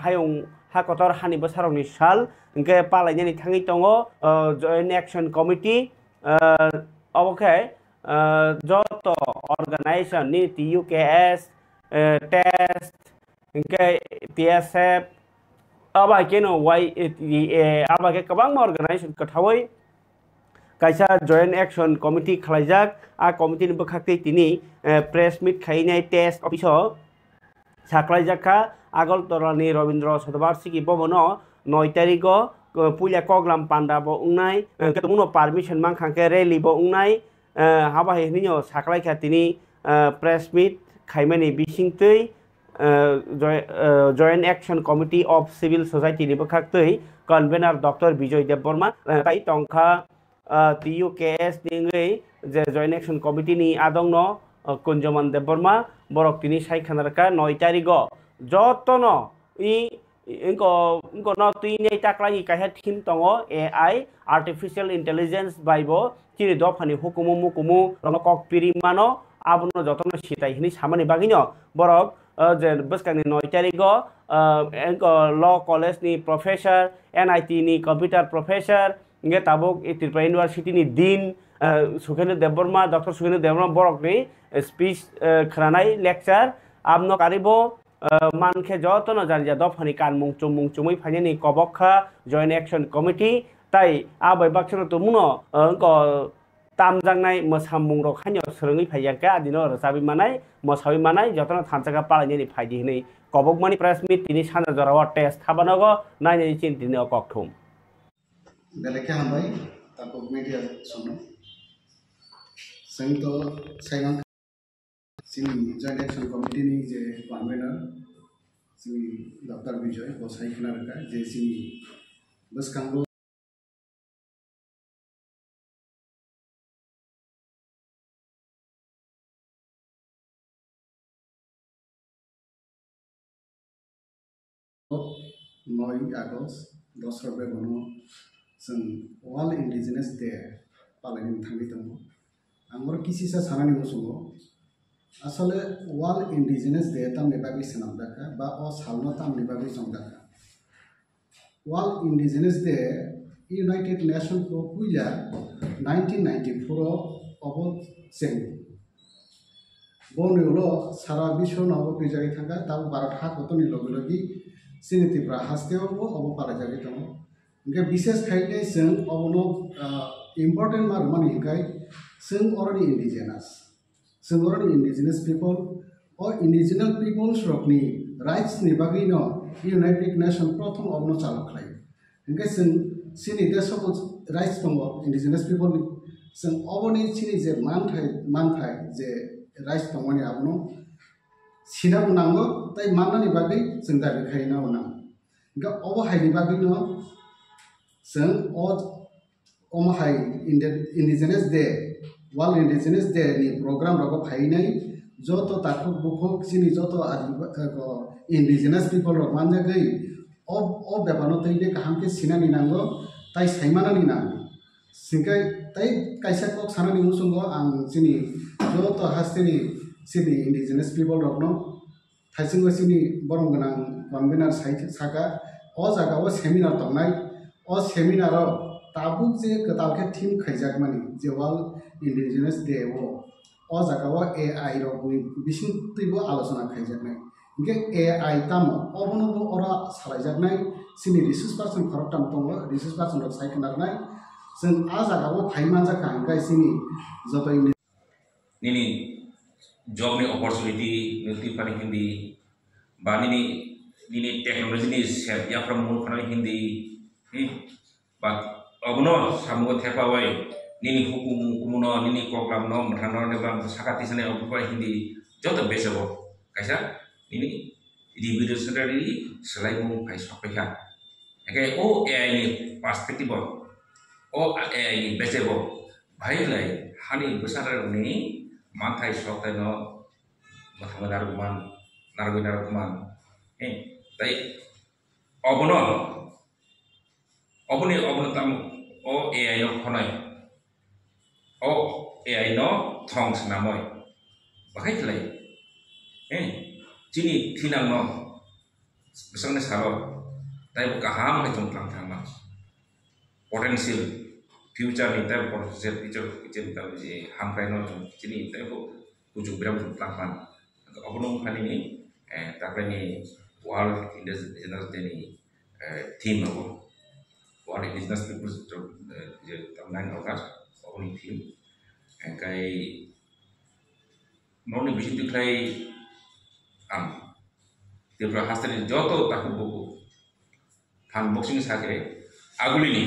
हायं हा कतर हानि बोसारनि साल इंके पालायनायनि थाङै दङ जॉइंट एक्शन कमिटी अबखे जत अर्गानाइजेशन नि टीयूकेएस टेस्ट इंके टीएसएफ आबा केनो वाईटीए आबा के गोबां अर्गानाइजेशन कथावै कायसा जॉइंट एक्शन कमिटी खलायजाक आ कमिटी नि बखाखै तिनि प्रेस मीट खायनाय टेस्ट अफिसाव साख्लायजाखा आगरतलानि रवीन्द्र शतबार्षिकी भवनाव 9 तारिखआव पुलिया कग्राम पान्डा ब उंनाय केतमुनो पारमिशन मांखांके रैली ब उंनाय हाबा हेनिनो साख्लायखा तिनि प्रेस मीट खायमानि बिसिंतै joint action committee of civil society नि बखाखै कन्वेनर डॉक्टर विजय देवबर्मा ताई टंखा टीयूकेएस निङै जे जॉइंट एक्शन कमिटी नि आदंनो कुंजमान देवबर्मा बरक तिनि सायखानारका 9 तारिखआव जतनो इ इंको न तुई ने टाक्लाई काहे थीम तंगो AI आर्टिफिशियल इंटेलिजेंस बाइबो चिनि दफानि हुकुमु मुकुमु रनो कक पिरि मानो आबुनो जतन सिताइ हिनि सामानि बागिनो बरक जे बसकानि 9 तारिखो इंको लॉ कॉलेज नि प्रोफेसर NIT नि कंप्यूटर प्रोफेसर इंगे ताबुक त्रिपुरा यूनिवर्सिटी नि डीन सुखेंद्र देवबर्मा डॉक्टर सुखेंद्र देवबर्मा बरक नि स्पीच खरानाय लेक्चर आबनो कारिबो मानखे जतन जारिया दफानि कान मुंग चुमै फाइनानि कबखा जॉइंट एक्शन कमिटी ताई आबै बाक्सनो तुमुनो अंको तामजांनाय मोसामुं रखान्य सरङै फाइयाका आदिनो रसाबि मानाय मोसाबि मानाय जतन थानसागा पालायनि फाइदि हिनै कबकमानि प्रेस मिट तिनि साना जराव टेस्ट थाबानगो नायनाय चिन्तिनि अकथुम बेलेखे हामबाय ताको मीडिया सोनो संतो साइगां सिनि जॉइंट एक्शन कमिटी नि जे कन्वेनर सिनि डॉक्टर विजय बसाइ खनारका जे सिनि बसकांगो नय आगस्ट 10 फेब्रुवारि जों वर्ल्ड इंडिजिनस डे पालायनो थांबाय दङ आंवर किसिसा सानानि मुसुङो आसले वर्ल्ड इंडिजिनस डे तामनि बागै सोनाबदाका बा अ सालनो तामनि बागै संदाका world indigenous day United Nation को पुइला 1994 अब सें बनेउलो सारा विश्व नव पिजागै थांगा ताब भारत हाकतनि लगलगि सिनि त्रिपुरा हास्तेयावबो अब पालायजागै दङ इनके विशेष खायले जों अबनो इम्पोर्टेन्ट मार मानि हिकाय जों अलरेडी इंडिजिनस पीपल और इंडिजिनल पीपल्स रकनि राइट्स नि बागैनो यूनाइटेड नेशन प्रथम अबनो चालु खालायो इनके जों सिनि देशको राइट्स दङ इंडिजिनस पीपल नि जों अबनि सिनि जे मानथाय जे राइट्स दङनि अबनो सिना बुनांगो ताई माननानि बागै जों दाबि खायना उना इनके अब हायनि बागैनो जों अमहाय indigenous day world indigenous day नि प्रोग्राम रगो फाइनाय जतो ताकु बुखक सिनि जतो इंडिजिनस पीपल रक मानजागै अब बेबानो तैले काहाम के सिनानि नांगो ताई साइमानानि नांगो सिंकाय ताई कायसा कक सानानि मुसुंगो आं सिनि जतो हास्तेनि सिनि इंडिजिनस पीपल रकनो थाइसिंगो सिनि बरं गोनां कन्वेनर साका अ जागाव सेमिनार तंनाय अ सेमिनार ताबुक जे गतालके थीम खाइजाक मानि जे वर्ल्ड इंडिजिनस डे वो अ जागाव AI रकनि बिसिंतैबो आलोचना खाइजाकनाय इनके AI ताम अबनबो अरा सालायजाकनाय सिनि रिसर्च पर्सन खरकटाम दङ रिसर्च पर्सन रक सायखनारनाय जों आ जागाव फाइमान जाका हांगाय सिनि जतो निनि जॉब नि अपॉर्चुनिटी नुति पानि हिंदी बानिनि निनि टेक्नोलॉजी नि सेट याफ्राम मुखना हिंदी बा अबनो सामुगो थेपावै निनि हुकुमुनो निनि प्रोग्राम न मथानो नेबा साखाति सने अबको हिंदी जत बेसबो कायसा निनि रिविजनरी सलाइमु फाइ सफैखा एके ओ AI नि पर्सपेक्टिव ओ AI नि बेसेबो भाइलाय हानि बसारनि मानथाय सफ्तायनो मथामदारमान नारगुनारमान ताई अबनो ताम ओ AI नो खनाय ओ AI नो थंस नामय बाहायलाय चिनि थिनां न बेसंने सालो ताई गाहाम है जों थांमा पोटेंशियल फ्यूचर नि ताई पोटेंशियल फ्यूचर ताई जे हामफ्राय न चिनि ताई को उजु बिराम थांमान अबनो खानि ताकनि वर्ल्ड इंडिजिनस डे नि थीम हो वर्ल्ड इंडिजिनस पीपल्स जे तमनाय नगार अबनि थीम एकाय ननि बिसिन दिख्लाय आम त्रिपुरा हास्तेनि जतो ताकु बुकु फान बक्सिंग साके आगुलिनि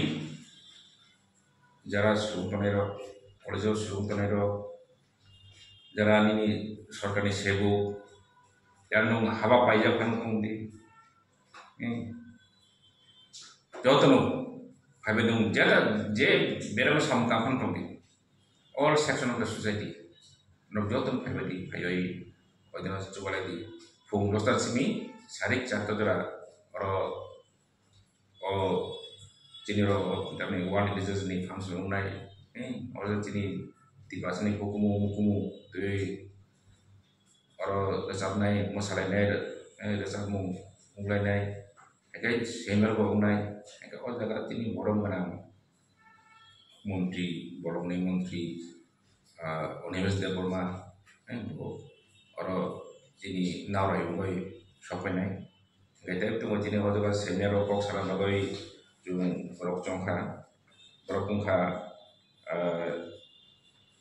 जरा सुबुंतनायरो कलेजो सुबुंतनायरो जरा निनि सरकारनि सेबु यानो हाबा पाइजा फान खुंदि जतनो फाइबेदों जे बेराम साम काफन खुंदि all section of the society no joton फाइबेदि फाइयै अदना जुबालायदि फुं दस्ता सिमी सारिक चारतजरा chini ro tamni one disease ni function unai or chini tipas ni kumu tui or sabnai masalai nai sabmu unglai nai kai semer ko unai kai all jaga chini borom kana Menteri Borong ni Menteri Universitas Burma or chini naurai ungoi shopai nai Gaya tu macam ni orang tu senior orang salam lagi jung orang congkha orang congkha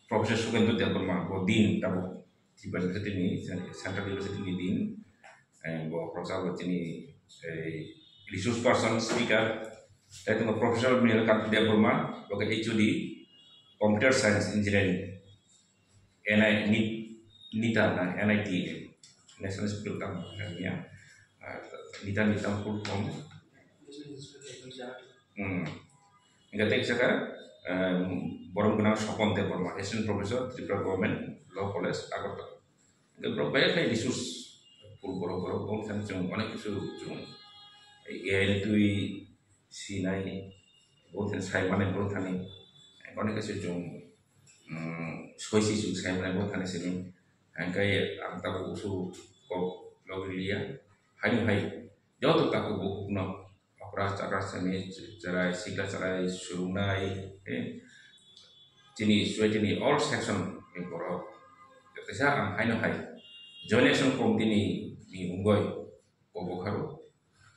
Profesor Sukan tu dia bermak din tahu di universiti ni Central University ni din bawa profesor macam ni resource person speaker tapi tu profesor menyelesaikan dia bermak bagai HOD Computer Science Engineering NIT National School of Technology Nita full form. Enggak sekarang borong kenal sopon te Burma, Assistant Professor Tripura Government Law College Agartala. Enggak berapa kayak disus full borong kan cuma mana kisu cuma itu si nai borong saya mana borong tani, mana kisu cuma soisi su saya mana borong tani sini, kayak angka usu kok logilia, hai jauh tak aku nak cara seni cara sikap cara surunai jenis all section yang korang kerja hai donation komite ni unggoi kobokaru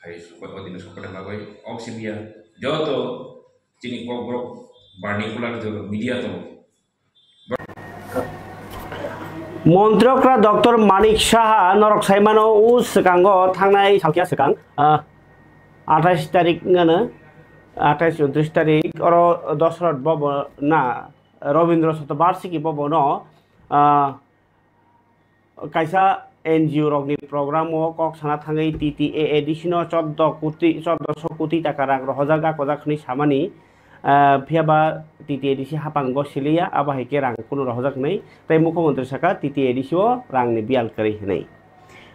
hai supaya orang ini supaya nagai oksibia jauh tu jenis kobrok particular tu media tu মন্ত্রকরা doctor Manik Saha নরক সাইমানো উ সেকাঙ্গ থাংনাই সালকিয়া সেকাং 28 তারিখ গানে 28 29 তারিখ or Dasharath ভবন না রবীন্দ্র শতবার্ষিকী ভবন কাইসা NGO রকনি programme ও cock সানা থাঙ্গই TTA addition 1400 কোটি টাকা রাং রহজাগা কজাখনি সামানি Fiaba titi edisi hapang gosilia aba heke rang kuno rohjak nei tai mukhomantri saka titi edisi o rang ni bial kari nei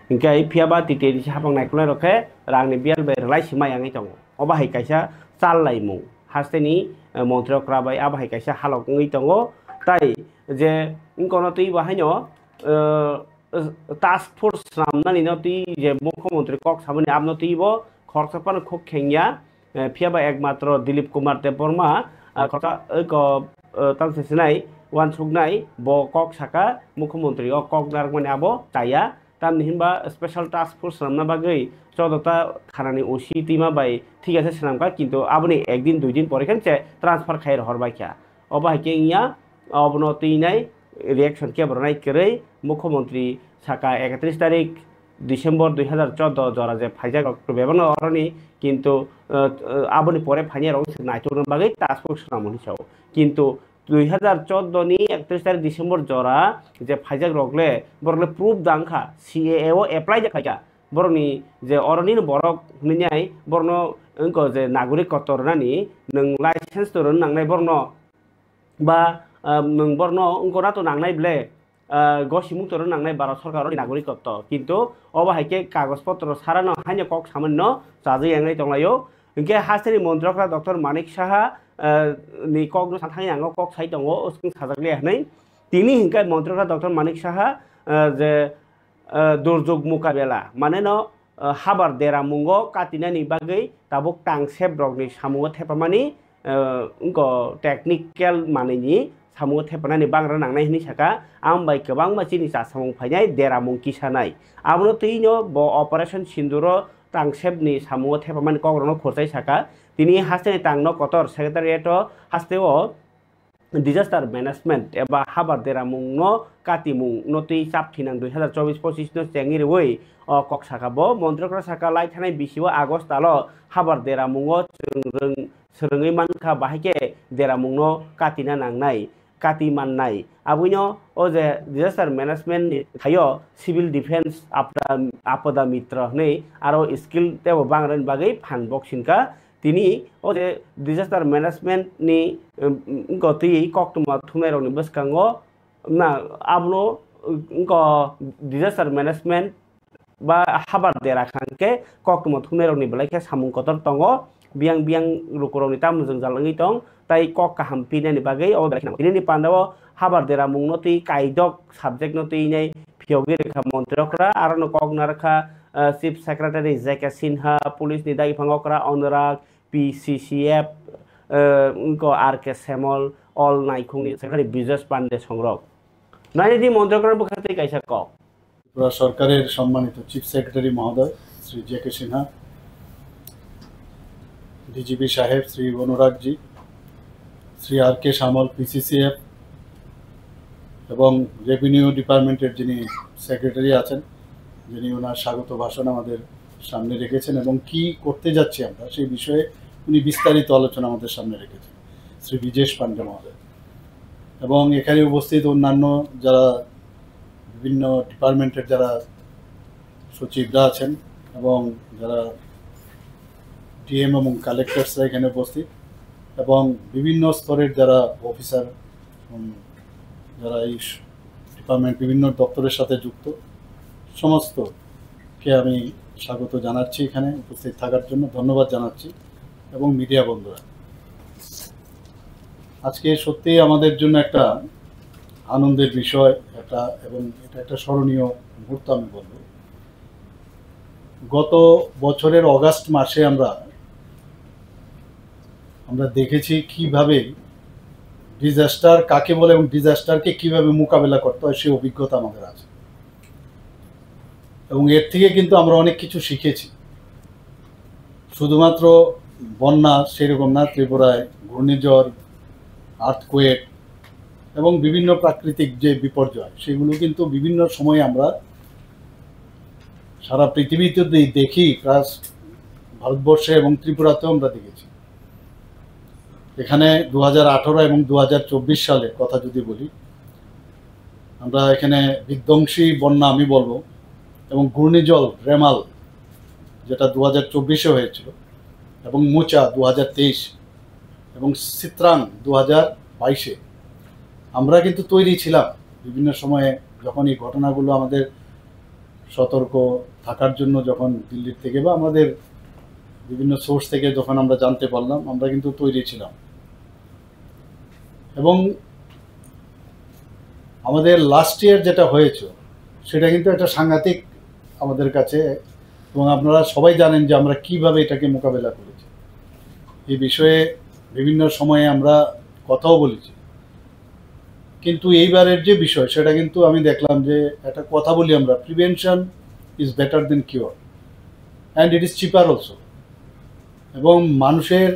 ingkai fiaba titi edisi hapang naikulai rokhe rang ni bial bai relai simai angai tongo oba hai kaisa chal laimung hasteni montrokra bai aba hai kaisa halok ngai tongo tai je ingkono tui bahaino task force ramnani no tui je mukhomantri kok samani amno tui bo khorsapan khok khengya Fiaba ekmatro Dilip Kumar Deborma kota ko tang sesenai wan sugnai bo kok saka mukhomantri o kok narmani abo taya tam himba special task force ramna bagai chodota khanani osi tima bai ঠিক আছে সেনামকা কিন্তু aboni একদিন দুই দিন পরে খানছে transfer খাইর হরবাই খ্যা অবাইকে ইয়া অবনতি নাই reaction কে বরনাই করে মুখ্যমন্ত্রী সাকা 31 তারিখ ডিসেম্বর 2014 জরা যে ফাইজাক বেবন অরনি কিন্তু আবনি পরে ফাইনিয়ার অংশ নাইটুন বাগৈ টাস্ক ফোর্স নামনি চাও কিন্তু 2014 ni 31 তারিখ ডিসেম্বর জরা যে ফাইজাক রগলে বরলে প্রুফ দাংখা সিএএ ও অ্যাপ্লাই জাকাইকা বরনি যে অরনি বরক নিনাই বর্ণ অঙ্ক যে নাগরিক কতরনানি নং লাইসেন্স তরন নাংনাই বর্ণ বা নং বর্ণ অঙ্কনা তো নাংনাই বলে গসিমুং তরন নাংনাই ভারত সরকারের নাগরিকত্ব কিন্তু অবাহাইকে কাগজপত্র সারানো হাইনে কক সামান্য চাজै আংনাই তংলাयो ইনকে হাসেনি মন্ত্রকরা doctor Manik Saha ni kok no santhang yang kok sai dong o sing sajakle hanai tini hingkai মন্ত্রকরা ডক্টর মানিক সাহা যে দুর্যোগ মোকাবেলা মানে ন হাবার দেরা মুঙ্গো কাটিনানি বাগৈ তাবুক টাংসেব রগনি সামুও থেপামানি उनको टेक्निकल मानिनि सामु थेपनानि बांग्रा नांनाय हिनि साका आं बाय गोबां मानसिनि सासामुं फायनाय देरामुं किसानाय आबनो तैनो ब अपारेशन सिन्दुरो टांगसेबनि सामु थेपामानि कग्रनो खरसाय साका तिनि हास्तेनि टांगनो कतर सेक्रेटारिएट हास्तेओ डिजास्टार मैनेजमेंट एबा हाबार देरामुंनो कातिमुं नति चापथिनां 2024-25 नो चेंगिरवै कक्साकाबो मन्त्रकरा साका लाइ थानाय बिसिबो आगस्ट आलो हाबार देरामुंगो सोरङै मानखा बाहायके देरामुंनो कातिना नांनाय काति माननाय आबुइनो ओ जे डिजास्टार मैनेजमेंट थायो सिविल डिफेन्स आपदा मित्र नै आरो स्किल तेबो बांग्रान बागै फान बक्सिनका তিনি ও যে ডিজাস্টার ম্যানেজমেন্ট নি গতি কক্তমা থুনাই রনি বসকাঙ্গ না আবনো ক disaster management ba habar dera khanke kokmo thumne rokni belai khe samung kotor tongo biang rukurokni tamujung jalangi tong tai kok kaham pinani bagai o belai khana ini pandao habar dera mungno tui kaidok subject no tui nei phiogi rekha montrokra arno kok narkha Chief Secretary J.K. Sinha Police ni dai phangokra Anurag PCCF unko R.K. Semol all naikungni Secretary Business Pande songrok নাইদি মন্ত্রকর পক্ষে কাইসা ক ত্রিপুরা সরকারের সম্মানিত chief secretary মহোদয় Shri জে.কে. Sinha, DGP সাহেব Shri অনুরাগজি, Shri R K. সামল PCCF এবং revenue ডিপার্টমেন্টের যিনি secretary আছেন, যিনি ওনার স্বাগত ভাষণ আমাদের সামনে রেখেছেন এবং কি করতে যাচ্ছি আমরা সেই বিষয়ে উনি বিস্তারিত আলোচনা আমাদের সামনে রেখেছেন, শ্রী বিজেশ পান্ডে মহোদয়। এবং এখানে উপস্থিত অন্যান্য যারা বিভিন্ন ডিপার্টমেন্টের যারা সচিবরা আছেন এবং যারা ডিএম এবং কালেক্টরসরা এখানে উপস্থিত এবং বিভিন্ন স্তরের যারা অফিসার যারা এই ডিপার্টমেন্ট বিভিন্ন দপ্তরের সাথে যুক্ত সমস্তকে আমি স্বাগত জানাচ্ছি, এখানে উপস্থিত থাকার জন্য ধন্যবাদ জানাচ্ছি। এবং মিডিয়া বন্ধুরা, আজকে সত্যিই আমাদের জন্য একটা আনন্দের বিষয় এবং এটা একটা স্মরণীয় মুহূর্ত আমি বলব। গত বছরের অগাস্ট মাসে আমরা দেখেছি কিভাবে ডিজাস্টার কাকে বলে এবং ডিজাস্টারকে কিভাবে মোকাবেলা করতে হয় সেই অভিজ্ঞতা আমাদের আছে এবং এর থেকে কিন্তু আমরা অনেক কিছু শিখেছি। শুধুমাত্র বন্যা সেরকম না, ত্রিপুরায় ঘূর্ণিঝড়, আর্থকোয়েক এবং বিভিন্ন প্রাকৃতিক যে বিপর্যয় সেগুলো কিন্তু বিভিন্ন সময়ে আমরা সারা পৃথিবীতে দেখি, প্লাস ভারতবর্ষে এবং ত্রিপুরাতেও আমরা দেখেছি। এখানে 2018 এবং 2024 সালের কথা যদি বলি, আমরা এখানে বিধ্বংসী বন্যা আমি বলবো এবং ঘূর্ণিঝড় রেমাল যেটা 2024-এ হয়েছিল এবং মোচা 2023 এবং সিত্রাং 2022-এ আমরা কিন্তু তৈরি ছিলাম বিভিন্ন সময়ে। যখন এই ঘটনাগুলো আমাদের সতর্ক থাকার জন্য যখন দিল্লির থেকে বা আমাদের বিভিন্ন সোর্স থেকে যখন আমরা জানতে পারলাম, আমরা কিন্তু তৈরি ছিলাম। এবং আমাদের লাস্ট ইয়ার যেটা হয়েছে সেটা কিন্তু একটা সাংঘাতিক আমাদের কাছে, এবং আপনারা সবাই জানেন যে আমরা কিভাবে এটাকে মোকাবেলা করেছি। এই বিষয়ে বিভিন্ন সময়ে আমরা কথাও বলেছি, কিন্তু এইবারের যে বিষয় সেটা কিন্তু আমি দেখলাম যে একটা কথা বলি আমরা, prevention is better then cure and it is cheaper also. এবং মানুষের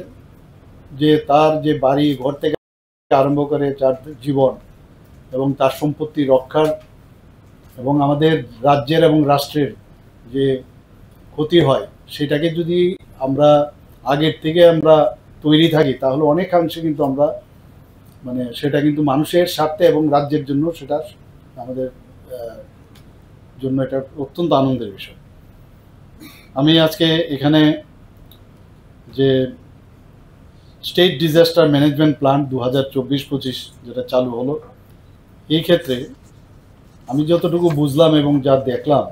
তার যে বাড়ি ঘর থেকে আরম্ভ করে তার জীবন এবং তার সম্পত্তি রক্ষার এবং আমাদের রাজ্যের এবং রাষ্ট্রের যে ক্ষতি হয় সেটাকে যদি আমরা আগের থেকে আমরা তৈরি থাকি তাহলে অনেকাংশে কিন্তু আমরা সেটা কিন্তু মানুষের স্বার্থে এবং রাজ্যের জন্য সেটা আমাদের জন্য এটা অত্যন্ত আনন্দের বিষয়। আমি আজকে এখানে যে স্টেট ডিজাস্টার ম্যানেজমেন্ট প্ল্যান 2024-25 যেটা চালু হলো, এই ক্ষেত্রে আমি যতটুকু বুঝলাম এবং যা দেখলাম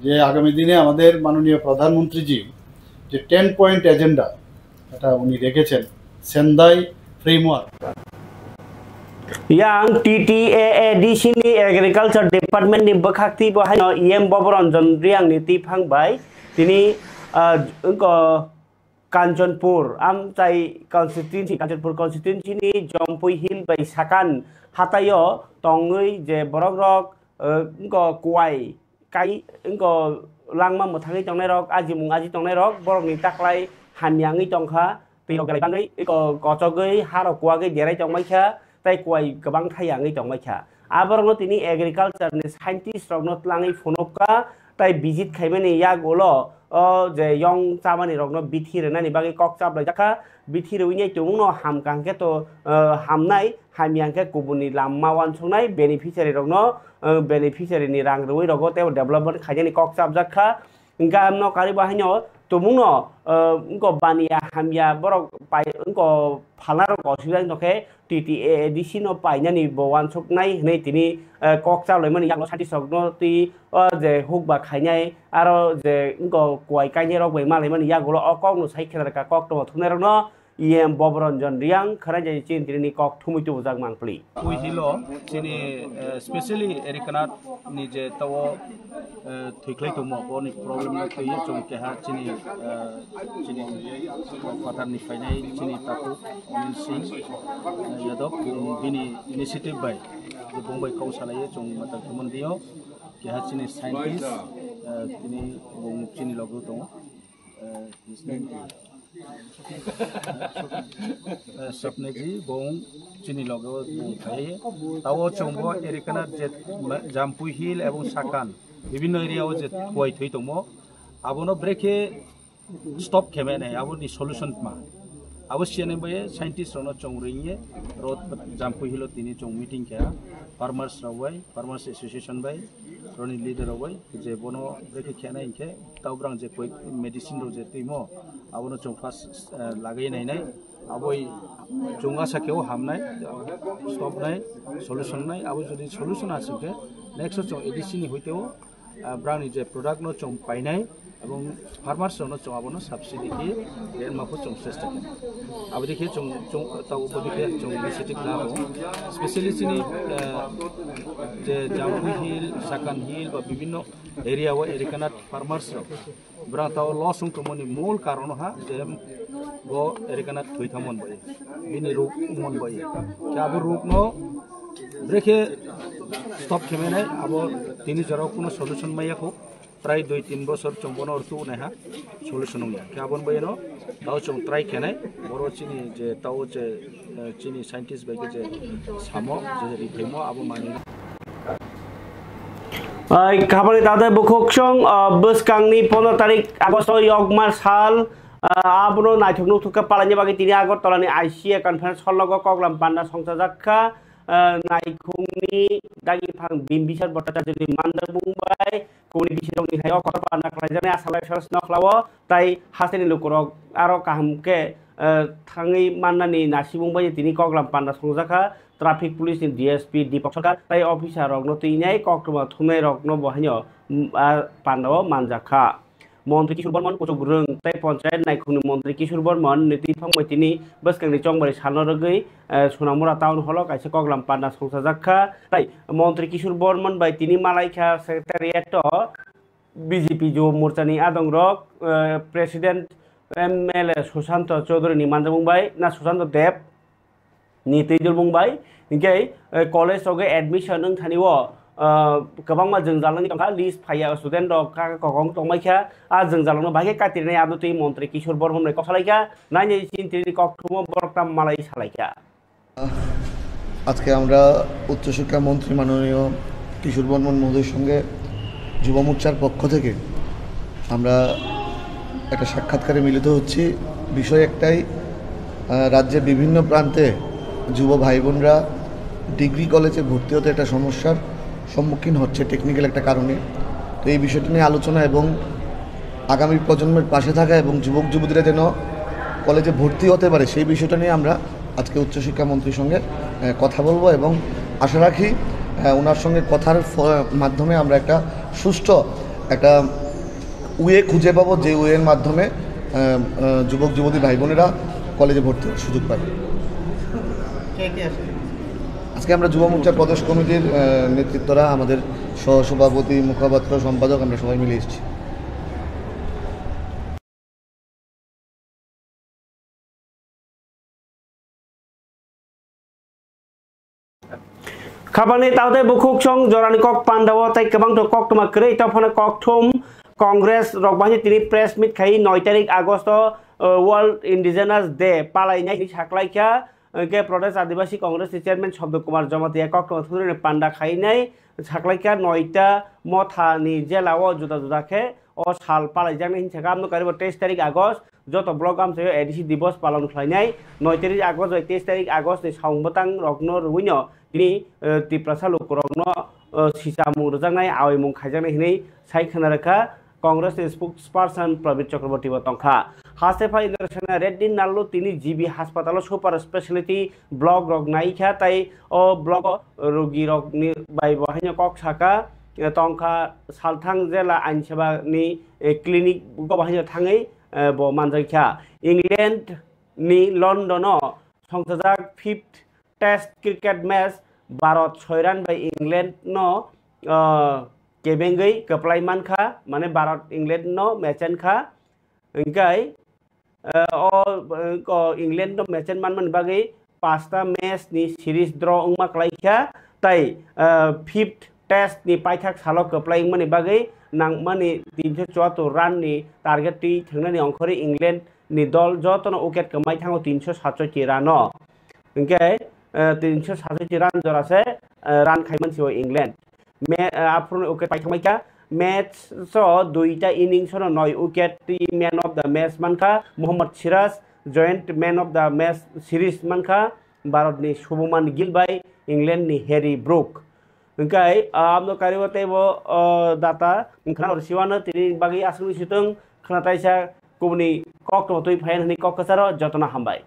যে আগামী দিনে আমাদের মাননীয় প্রধানমন্ত্রীজি যে 10 পয়েন্ট এজেন্ডা এটা উনি রেখেছেন, Sendai framework yang TTAAD sini Agriculture Department ni bekhakti bahaya IM Boboranjan riang ni tipang bai tini engko Kanchanpur am chai constituency ni Jompui Hill bai sakan hatayo tongui je borok engko kuai kai engko langma mothangi tongnai rok aji tongnai rok borok ni taklai hamyangi tongkha pilo galai bangai engko kochogoi haro kuagai derai tongmai kha tai kuai gabang thaiyangi tongmai kha aborno tini agriculture ni scientist rokno tlangai phonokka tai visit khaimani yagolo je yong chamani rokno bithirnani bagi kokchap laijaka bithirwini tungno hamkangke to hamnai hamyangke kubuni lamma wansongnai beneficiary rokno beneficiary ni rang roi rogo te development khaijani kokchap jakha gam no kari bahanyo tumuno engko bania hamya borok pai engko phalaro ko sibang noke TTA edisi no paina ni bowan soknai nei tini kok cha loimani yaklo sati sokno ti je hukba khainai aro je engko kuai kaine rok bai malaimani yagulo okok no saikhenara ka kok to thunero no EM Bobronjon Riang khara jai chin tini kok thumui tu jak mangpli ui hilo chini especially erikanat ni je tawo thiklai to mo ni problem na to ye chong ke ha chini patar ni fainai chini taku min sing yadok bini initiative bai je Bombay kausala ye chong mata thumon dio ke ha chini scientist tini bong chini logo to सपने जी Bong चिनी लगो Thai ताओ चंगो एरिकाना जे जाम्पु हिल एवं साकान विभिन्न एरियाओ जे कोइ थई तमो आबोनो ब्रेके stop खेमे नै आबोनि सॉल्यूशन मा अवश्य बे साइंटिस्ट रनो चंगरिये रोड जाम्पु हिलो तिनी चंग मीटिंग के फार्मर्स रवै फार्मर्स एसोसिएशन बाय रनि लीडर रवै जे बोनो ब्रेके खेना इनके तावब्रां जे कोइ मेडिसिन रो जे तिमो आबोनो चंग फास्ट लागै नै नै आबोय चंगा साकेव हामनाय स्टॉप नाय सॉल्यूशन नाय आबो जदि सॉल्यूशन आछके नेक्स्ट चंग एडिसिन होइतेव ब्रांनि जे प्रोडक्ट नो चंग पाइनाय এবং ফার্মার্স নো চঙাবনো সাবসিডি কি এর মাফো চং চেষ্টা আবো দেখে চং চং তাও বদিকে চং ইনিশিয়েটিভ নাও স্পেশালি চিনি যে জাম্পু হিল সাকান হিল বা বিভিন্ন এরিয়া ও এরিকানাট ফার্মার্স ব্রা তাও লস মনি মূল কারণ হা যে গো এরিকানাট থইথামন বাই বিনি রোগ মন বাই কাবো রোগ নো ব্রেকে স্টপ খেমেনাই আবো তিনি জরাও কোনো সলিউশন মাইয়াকো प्राय 2-3 बছর चंबन अर्थ उनाहा सॉल्यूशन होया गाबन बयनो ताव चंग ट्राई केनाय बरो चिनि जे ताव जे चिनि साइंटिस्ट बायके जे सामो जे रिफेमो आबो मानि खाबानि दादा बुखोक्सं बसकांनि 15 तारिख आगस्ट यगमा साल आबनो नायथकनो थुका पालानि बागै तिनि आगरतलानि आईसीए कनफारेन्स हलगो कगलाम पान्ना संसाजाखा नायखुंनि दागिफां बिम्बिसार भट्टाचार्यनि मानदा बुंबाय कोनि बिसिरंनि हायाव कथर पान्ना खालायजानाय आसालाय सरस नखलावो ताई हासेनि लुकुरक आरो काहामके थाङै माननानि नासि बुंबाय तिनि कगलाम पान्ना संजाखा ट्राफिक पुलिसनि डीएसपी दीपक सरकार ताई अफिसार रगनो तिनाय कक्टमा थुनाय रगनो बहायनो पान्दाव मानजाखा मंत्री किशोर बर्मन कुचुक रों ताई पंचायत नायखुंनि मंत्री किशोर बर्मन नीति फंबायतिनि बसकांनि चंबारि सानरगै सोनामुरा टाउन हल कायसे कगलाम पान्ना संसाजाखा ताई मंत्री किशोर बर्मन बाय तिनि मालायखा सेक्रेटारिएट बीजेपी युवा मोर्चानि आदंरक प्रेसिडेंट एमएलए सुशांत चौधरी मानजा बुंबाय ना सुशांत देव नीतिजल बुंबाय इनके कलेज ओगे एडमिशन नों थानिवो गोबां जों जालांनि दंखा लिस्ट फाया स्टुडेन्ट दं कगं दंमायखा आ जों जालांनो बागे कातिरनाय आदुतै मंत्री किशोर बर्मन रे कसालायखा नायनि चिन्तिनि कक्टम बरकटाम मालाय सालायखा আজকে আমরা উচ্চ শিক্ষা মন্ত্রী মাননীয় কিশোর বর্মন মহোদয়ের সঙ্গে যুব মোর্চার পক্ষ থেকে আমরা একটা সাক্ষাৎকারে মিলিত হচ্ছি বিষয় একটাই রাজ্যের বিভিন্ন প্রান্তে যুব ভাই বোনরা ডিগ্রি কলেজে ভর্তি হতে একটা সমস্যার সম্মুখীন হচ্ছে টেকনিক্যাল একটা কারণে তো এই বিষয়টি নিয়ে আলোচনা এবং আগামী প্রজন্মের পাশে থাকা এবং যুবক যুবতীরা যেন কলেজে ভর্তি হতে পারে সেই বিষয়টা নিয়ে আমরা আজকে উচ্চশিক্ষা মন্ত্রীর সঙ্গে কথা বলবো এবং আশা রাখি ওনার সঙ্গে কথার মাধ্যমে আমরা একটা সুষ্ঠু একটা ওয়ে খুঁজে পাবো যে ওয়ের মাধ্যমে যুবক যুবতী ভাই বোনেরা কলেজে ভর্তি হওয়ার সুযোগ পাবে আজকে আমরা যুব মোর্চা প্রদেশ কমিটির নেতৃত্বরা আমাদের সহসভাপতি মুখপাত্র সম্পাদক আমরা সবাই মিলে এসেছি खाबानि तावदे बुखुक्सं जरानि कक पान्दाव ताई गोबां कक्टमा क्रै तफना कक्टम कांग्रेस रकबानि तिनि प्रेस मिट खाइ 9 तारिख आगस्ट वर्ल्ड इन्डिजिनास डे पालायनाय साख्लायखा के प्रदेश आदिवासी कांग्रेस चेयरमैन शब्द कुमार जमातिया कक्टमा थुरनि पान्दा खाइनाय साख्लायखा 9टा मथानि जेलाव जुदा जुदाखे ओ साल पालायजानाय हिंसाखा आमनो कारिबो 23 तारिख आगस्ट जत ब्लक गामसायाव एडिसि दिवस पालन खालायनाय 9 तारिख आगस्ट 23 तारिख आगस्ट नि सावबतां रगनो रुइनो दिनै तिप्रासा लुकुरगनो सिसामुं रजांनाय आवायमुं खायजानाय हिनै सायखोनारखा कांग्रेस नि स्पोक्सपारसन प्रवीण चक्रवर्ती तंखा हासेफा इंद्रसेना रेड्डी नाल्लु तिनी जीबी हासपाताल सुपार स्पेशलिटी ब्लक रग नाइखा ताई ओ ब्लक रोगी रग नि बाय बहायनो कक साका तंखा सालथां जेला आइनसेबा नि क्लिनिक बहायनो थाङै ब मानजाइखा इंग्लैंड नि लंडन संसजाक 5th test cricket match Bharat 6 run by England नो केबेंगै कपलाई मानखा माने भारत इंग्लैंड नो मैचन खा इंकाय इंग्लैंड नो मैचन मान बागै 5टा मैच नि सीरीज ड्र उमा क्लाइखा ताई 5th टेस्ट नि पाइथाक सालो कपलाई माने बागै नांगमानि 374 रन नि टारगेट ति थांनानि अंखरि इंग्लैंड नि दल जतन उकेट कमाइ थाङो 367 रन इंकाय 367 रन जरासे रन खाइमन सिव इंग्लैंड में आपन उकेट पाइथामाइका मैच सो दुईटा इनिंग्स नो 9 wicket man of the match मानखा Mohammed Siraj joint man of the match series मानखा भारत नि शुभमान गिल बाय इंग्लैंड नि हैरी ब्रुक इंकाय आमनो कारिवते वो दाता खना रसिवानो तिनि बागै आसुनि सितों खनाताइसा कुबनि कक तो फाइन हनि कक कसारो जतना हामबाय।